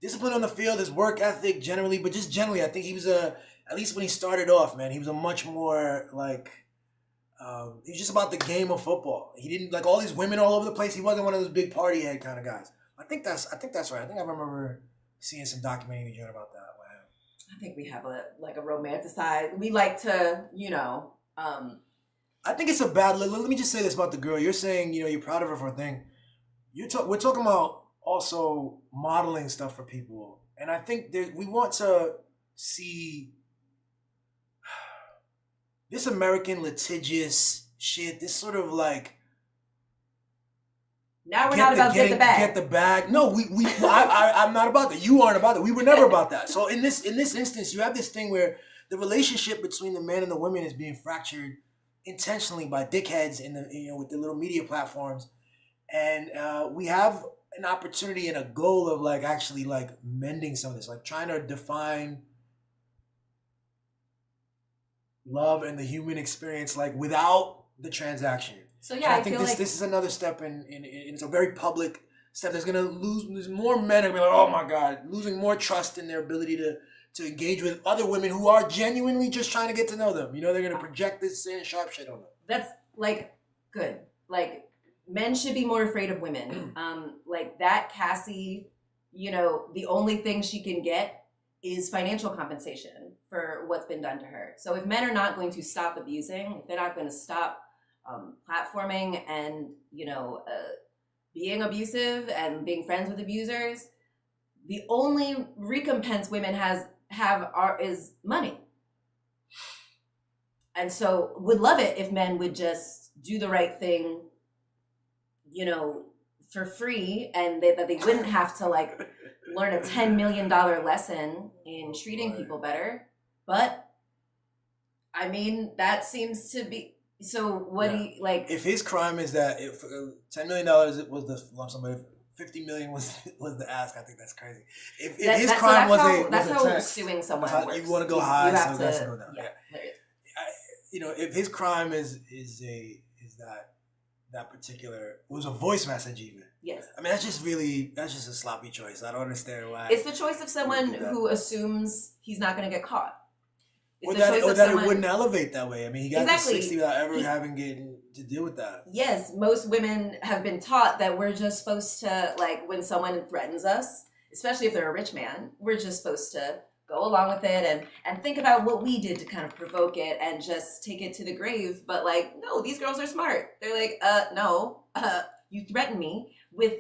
Discipline on the field, his work ethic generally, but just generally, I think he was at least when he started off, man, he was a much more he was just about the game of football. He didn't like all these women all over the place. He wasn't one of those big party head kind of guys. I think that's right. I think I remember seeing some documentary about that. Wow. I think we have a romanticized. We like to, I think it's a bad. Let me just say this about the girl. You're saying, you're proud of her for a thing. We're talking about also modeling stuff for people, and I think we want to see this American litigious shit. This sort of like. Now we're not about get the bag. Get the bag. No, I'm not about that. You aren't about that. We were never about that. So in this instance, you have this thing where the relationship between the man and the women is being fractured intentionally by dickheads in with the little media platforms, and we have an opportunity and a goal of actually mending some of this, trying to define love and the human experience without the transaction. So yeah, I think this is another step in it's a very public step that's gonna lose more men are gonna be like, oh my God, losing more trust in their ability to engage with other women who are genuinely just trying to get to know them. They're gonna project this Shannon Sharp shit on them. That's good. men should be more afraid of women. Like that Cassie, you know, the only thing she can get is financial compensation for what's been done to her. So if men are not going to stop abusing, if they're not going to stop platforming and, you know, being abusive and being friends with abusers, the only recompense women is money. And so would love it if men would just do the right thing, you know, for free, and that they wouldn't have to like learn a $10 million lesson in treating people better. But I mean, that seems to be, so what do you like? If his crime is that if $10 million was the lump sum, but if $50 million was the ask, I think that's crazy. If his crime that's how suing someone works. You want to go high, so to that's go down. Yeah. You know, if his crime is that particular, it was a voice message even. Yes. I mean, that's just a sloppy choice. I don't understand why. It's the choice of someone who assumes he's not going to get caught. Or that it wouldn't elevate that way. I mean, he got to 60 without ever having to deal with that. Yes, most women have been taught that we're just supposed to, like, when someone threatens us, especially if they're a rich man, we're just supposed to go along with it and think about what we did to kind of provoke it and just take it to the grave. But like, no, these girls are smart. They're like, no, you threaten me with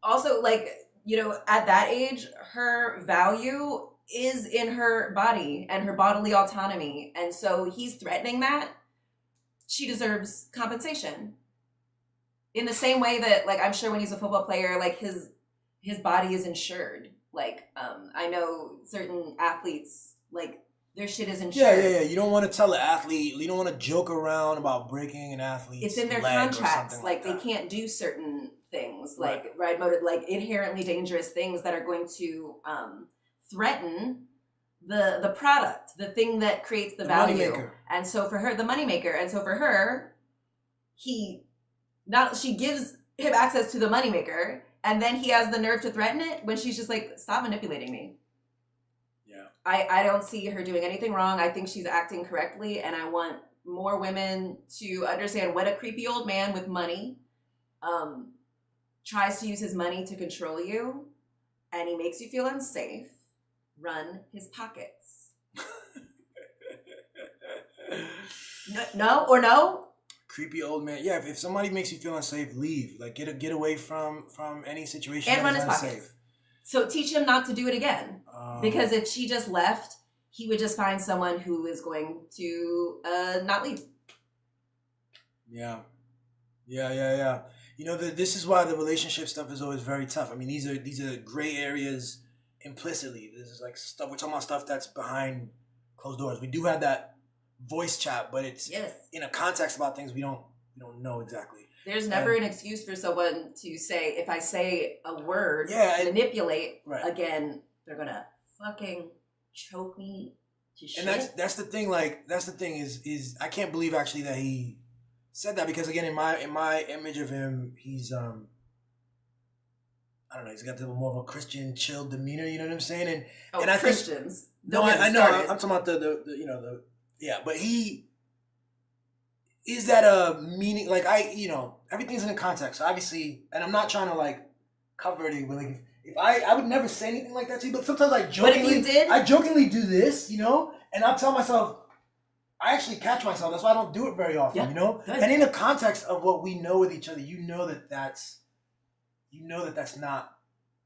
also, like, you know, at that age, her value is in her body and her bodily autonomy. And so he's threatening that. She deserves compensation. In the same way that, like, I'm sure when he's a football player, like his body is insured. Like, I know certain athletes, like, their shit is insured. Yeah. You don't want to tell an athlete, you don't want to joke around about breaking an athlete's It's in their leg contracts. Like they can't do certain things, like ride motor, like inherently dangerous things that are going to threaten the product, the thing that creates the value. Moneymaker. And so for her, the moneymaker. And so for her, she gives him access to the moneymaker, and then he has the nerve to threaten it when she's just like, stop manipulating me. Yeah. I don't see her doing anything wrong. I think she's acting correctly, and I want more women to understand what a creepy old man with money tries to use his money to control you, and he makes you feel unsafe. Run his pockets. No? Creepy old man. Yeah, if somebody makes you feel unsafe, leave. Like get away from any situation and that run is his unsafe. pockets. So teach him not to do it again. Because if she just left, he would just find someone who is going to not leave. Yeah. You know, this is why the relationship stuff is always very tough. I mean, these are gray areas implicitly. This is like stuff, we're talking about stuff that's behind closed doors. We do have that voice chat, but it's in a context about things we don't know exactly. There's never an excuse for someone to say, if I say a word, manipulate, again, they're gonna fucking choke me to shit. And that's the thing. Like, that's the thing is I can't believe actually that he said that, because again, in my image of him, he's I don't know, he's got the more of a Christian, chill demeanor. You know what I'm saying? And I Christians. Think, I know. I'm talking about the but he. Is that a meaning? Like, everything's in a context, obviously, and I'm not trying to like cover it. But like, if I would never say anything like that to you, but sometimes I jokingly do this, and I'll tell myself, I actually catch myself. That's why I don't do it very often, Good. And in the context of what we know with each other, that's not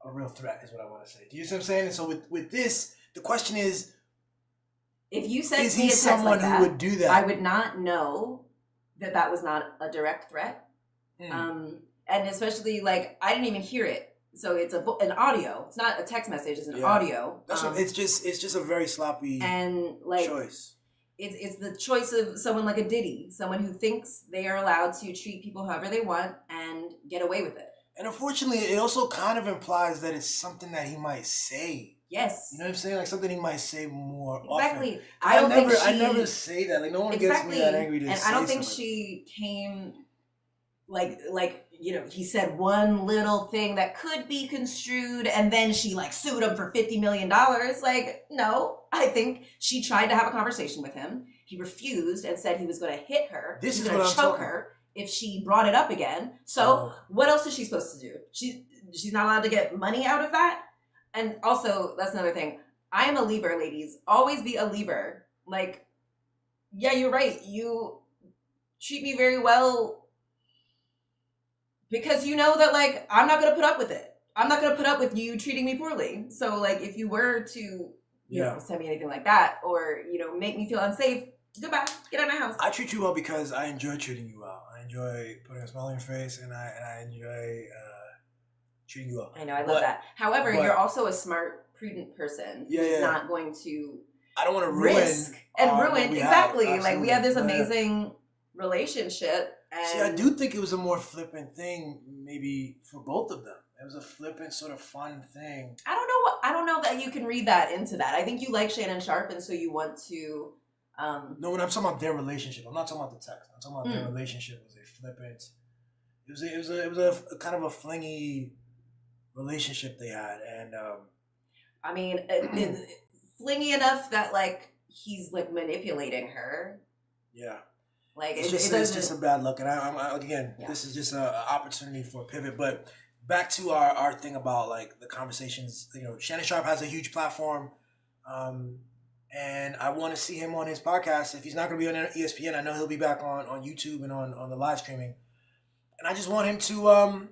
a real threat, is what I want to say. Do you see what I'm saying? And so with this, the question is, if you said is he someone who would do that? I would not know that was not a direct threat. And especially, like, I didn't even hear it. So it's an audio. It's not a text message. It's an audio. It's just a very sloppy choice. It's the choice of someone like a Diddy, someone who thinks they are allowed to treat people however they want and get away with it. And unfortunately, it also kind of implies that it's something that he might say. Yes. You know what I'm saying? Like something he might say more often. Exactly. I never say that. Like, no one gets me that angry to say and I don't think she came like he said one little thing that could be construed, and then she like sued him for $50 million. Like, no, I think she tried to have a conversation with him. He refused and said he was going to hit her. This is going what to choke her. if she brought it up again. So what else is she supposed to do? She's not allowed to get money out of that. And also, that's another thing. I am a leaver, ladies. Always be a leaver. Like, yeah, you're right. You treat me very well because you know that, like, I'm not going to put up with it. I'm not going to put up with you treating me poorly. So, like, if you were to, you know, send me anything like that or, you know, make me feel unsafe, goodbye. Get out of my house. I treat you well because I enjoy treating you well. I enjoy putting a smile on your face, and I enjoy treating you well. I know, I love that. However, you're also a smart, prudent person who's not going to. I don't want to ruin exactly. Like we have this amazing relationship. And see, I do think it was a more flippant thing, maybe for both of them. It was a flippant, sort of fun thing. I don't know that you can read that into that. I think you like Shannon Sharpe, and so you want to. No, when I'm talking about their relationship, I'm not talking about the text. I'm talking about their relationship. It was a flippant. It was a kind of a flingy relationship they had, and I mean, it's flingy enough that like he's like manipulating her. Yeah, like it's just a bad look, and I again, this is just an opportunity for a pivot. But back to our thing about like the conversations. You know, Shannon Sharpe has a huge platform, and I want to see him on his podcast. If he's not going to be on ESPN, I know he'll be back on YouTube and on the live streaming, and I just want him to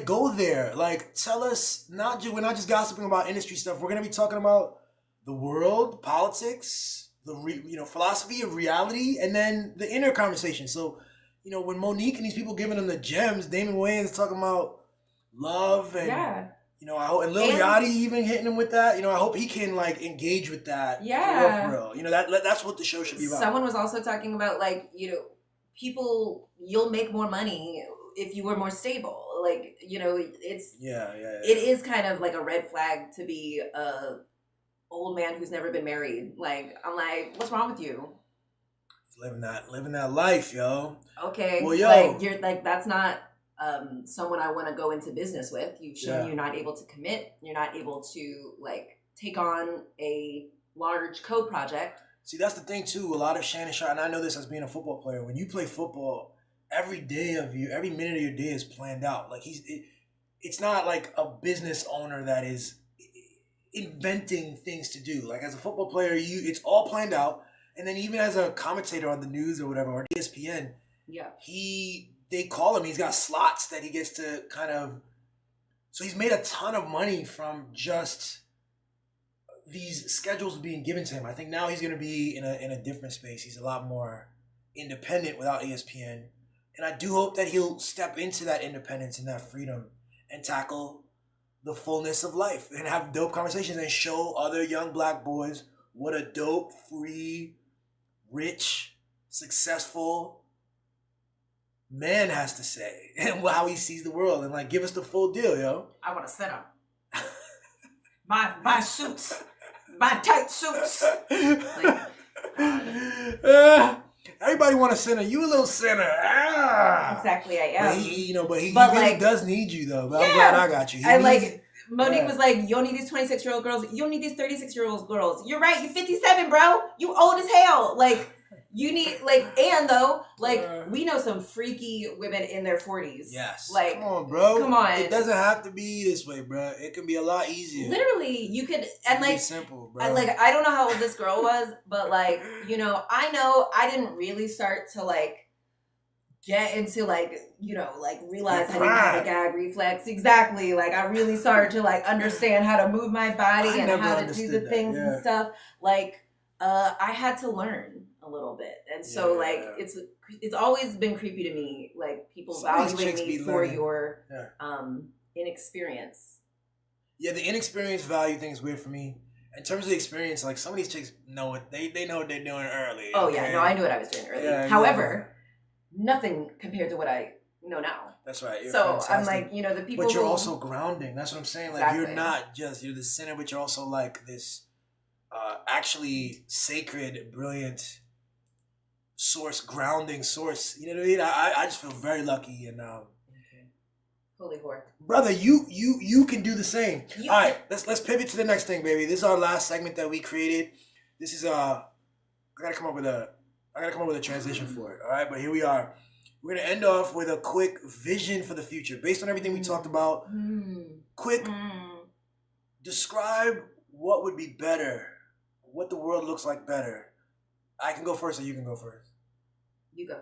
go there. Like, tell us, we're not just gossiping about industry stuff. We're going to be talking about the world, politics, philosophy of reality, and then the inner conversation. So, you know, when Monique and these people giving them the gems, Damon Wayans talking about love and, you know, I hope, and Lil Yachty even hitting him with that. You know, I hope he can, like, engage with that. Yeah. For real. You know, that's what the show should be about. Someone was also talking about, like, you know, you'll make more money if you were more stable. Like, you know, it's it is kind of like a red flag to be a old man who's never been married. Like, I'm like, what's wrong with you? Living that life, yo. Okay, well, yo, like you're like that's not someone I want to go into business with. You've shown you're not able to commit. You're not able to like take on a large co-project. See, that's the thing too. A lot of Shannon Sharpe, and I know this as being a football player. When you play football, every minute of your day is planned out. Like it's not like a business owner that is inventing things to do. Like as a football player, it's all planned out. And then even as a commentator on the news or whatever, or ESPN, they call him. He's got slots that he gets to kind of. So he's made a ton of money from just these schedules being given to him. I think now he's going to be in a different space. He's a lot more independent without ESPN. And I do hope that he'll step into that independence and that freedom and tackle the fullness of life and have dope conversations and show other young black boys what a dope, free, rich, successful man has to say and how he sees the world and like give us the full deal, yo. I want to sit him. My suits, my tight suits. Everybody want a center. You a little center. Exactly, I am. But he really does need you though. But I'm glad I got you. Monique was like, you don't need these 26-year-old girls. You don't need these 36-year-old girls. You're right. You're 57, bro. You old as hell. Like, you need, we know some freaky women in their 40s. Yes. Like, come on, bro. Come on. It doesn't have to be this way, bro. It can be a lot easier. Literally, you could, and like, it's simple, bro. I don't know how old this girl was, but like, you know I didn't really start to like, get into realize I didn't have a gag reflex. Exactly. Like I really started to like understand how to move my body and how to do the things and stuff. Like I had to learn a little bit. And so like it's always been creepy to me, like people valuing me for your inexperience. Yeah, the inexperienced value thing is weird for me. In terms of the experience, like some of these chicks know it. They know what they're doing early. Oh yeah, no, I knew what I was doing early. Yeah, however, nothing compared to what I know now. That's right. You're so fantastic. I'm like, the people. But you're also grounding. That's what I'm saying. Like you're not just you're the center, but you're also like this actually sacred, brilliant source, grounding source. You know what I mean? I just feel very lucky and holy whore. Brother, you can do the same. All right, let's pivot to the next thing, baby. This is our last segment that we created. This is I gotta come up with a I gotta come up with a transition for it. All right, but here we are. We're gonna end off with a quick vision for the future, based on everything we talked about. Quick, describe what would be better, what the world looks like better. I can go first, or you can go first. You go.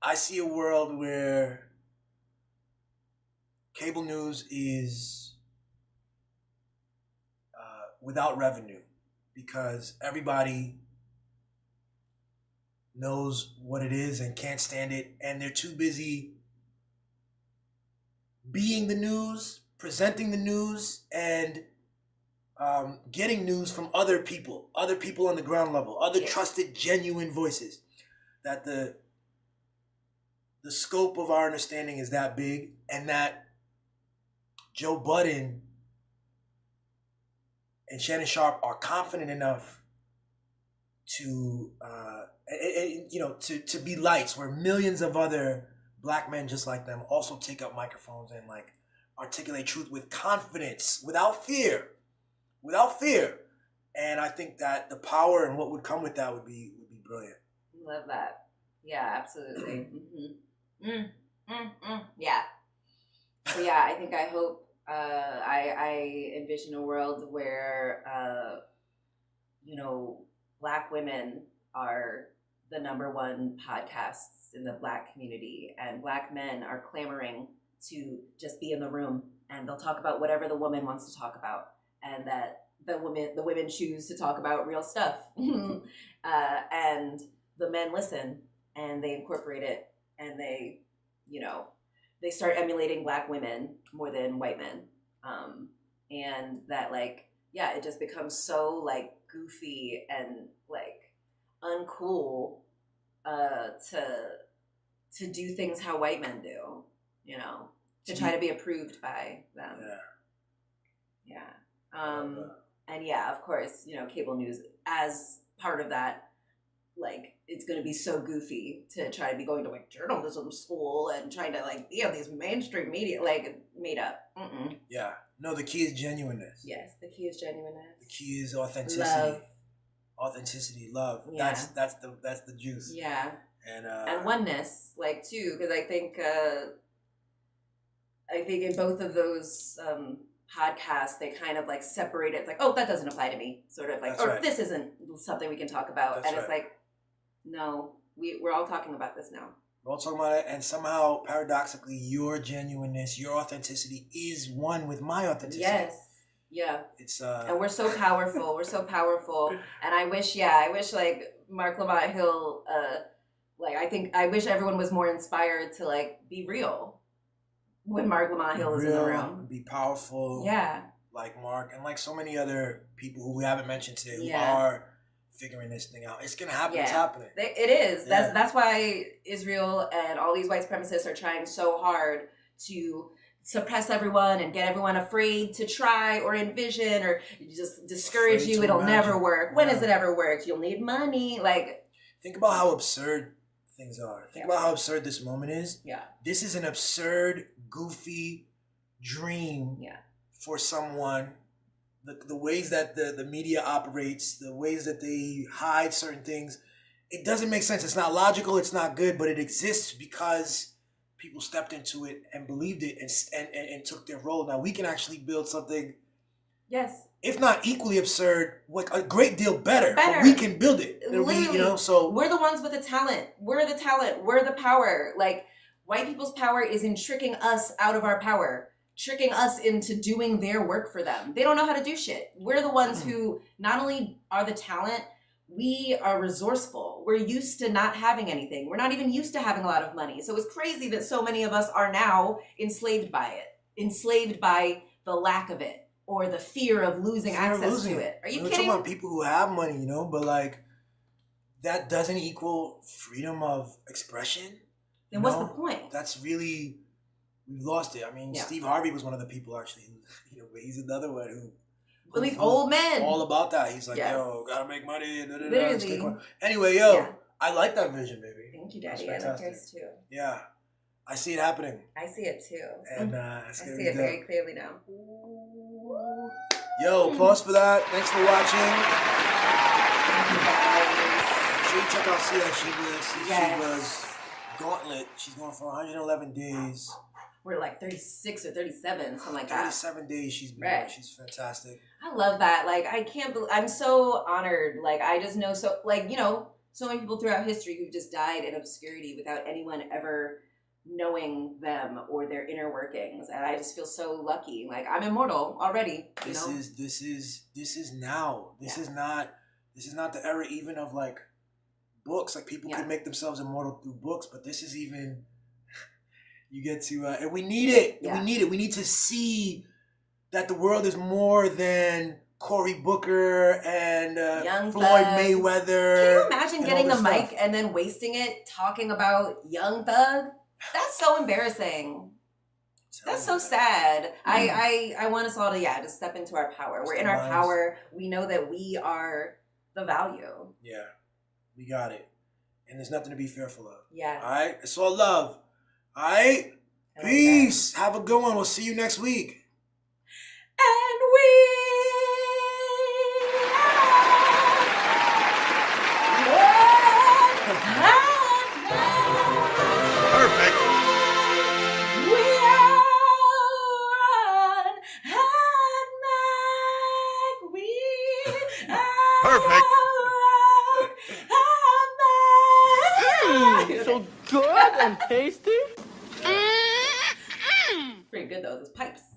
I see a world where cable news is without revenue because everybody knows what it is and can't stand it, and they're too busy being the news, presenting the news, and getting news from other people on the ground level, other trusted, genuine voices. That the scope of our understanding is that big, and that Joe Budden and Shannon Sharp are confident enough to to be lights where millions of other black men just like them also take up microphones and like articulate truth with confidence, without fear. And I think that the power and what would come with that would be brilliant. Love that. Yeah, absolutely. Yeah. So yeah, I hope I envision a world where Black women are the number one podcasts in the Black community, and Black men are clamoring to just be in the room, and they'll talk about whatever the woman wants to talk about, and that the women choose to talk about real stuff. And the men listen and they incorporate it, and they start emulating Black women more than white men. And that it just becomes so goofy and uncool to do things how white men do, to try to be approved by them. And yeah, of course, cable news as part of that, it's going to be so goofy to try to be going to journalism school and trying to these mainstream media made up. Yeah. No, the key is genuineness. Yes, the key is genuineness. The key is authenticity. Love. Authenticity, love. Yeah. That's the juice. Yeah. And oneness, too, because I think in both of those podcasts they kind of separate it. It's oh, that doesn't apply to me, sort of this isn't something we can talk about. That's it's no, we're all talking about this now. We're all talking about it, and somehow, paradoxically, your genuineness, your authenticity is one with my authenticity. Yes. Yeah. It's and we're so powerful. We're so powerful. And I wish Marc Lamont Hill, I wish everyone was more inspired to be real when Marc Lamont Hill is in the room. Be powerful. Yeah. Like Mark and so many other people who we haven't mentioned today who are figuring this thing out. It's gonna happen. Yeah. It's happening. It is. That's why Israel and all these white supremacists are trying so hard to suppress everyone and get everyone afraid to try or envision or just discourage you. It'll never work. When has it ever worked? You'll need money. Think about how absurd things are. Think about how absurd this moment is. Yeah. This is an absurd, goofy dream for someone. The ways that the media operates, the ways that they hide certain things, it doesn't make sense. It's not logical. It's not good, but it exists because people stepped into it and believed it and took their role. Now we can actually build something. Yes. If not equally absurd, a great deal better. But we can build it. Literally, so we're the ones with the talent. We're the talent. We're the power. White people's power is in tricking us out of our power, tricking us into doing their work for them. They don't know how to do shit. We're the ones who not only are the talent, we are resourceful. We're used to not having anything. We're not even used to having a lot of money. So it's crazy that so many of us are now enslaved by it, enslaved by the lack of it or the fear of losing access to it. Are you kidding? We're talking about people who have money, but that doesn't equal freedom of expression. Then what's the point? That's really, we've lost it. I mean, Steve Harvey was one of the people actually who, he's another one who. Well, these old men. All about that. He's yo, gotta make money. Literally. Anyway, I like that vision, baby. Thank you, Daddy. I like yours too. Yeah. I see it happening. I see it too. And I see it very clearly now. Yo, applause for that. Thanks for watching. Make sure you check out Sia. She was Gauntlet. She's going for 111 days. We're like 36 or 37, something like that. 37 days she's been. Right. She's fantastic. I love that. Like, I can't believe, I'm so honored. Like, I just know so, like, you know, so many people throughout history who just died in obscurity without anyone ever knowing them or their inner workings. And I just feel so lucky. Like, I'm immortal already. This is now. This is not the era even of like books. Like people could make themselves immortal through books, but this is even you get to and we need it. We need it. We need to see that the world is more than Cory Booker and Floyd Mayweather. Can you imagine getting the mic and then wasting it talking about Young Thug? That's so embarrassing. That's so sad. I want us all to just step into our power. We're in our power. We know that we are the value. Yeah, we got it, and there's nothing to be fearful of. Yeah. All right, it's all love. All right, peace. Have a good one. We'll see you next week. And Perfect. Perfect. So good and tasty. Pretty good though, those pipes.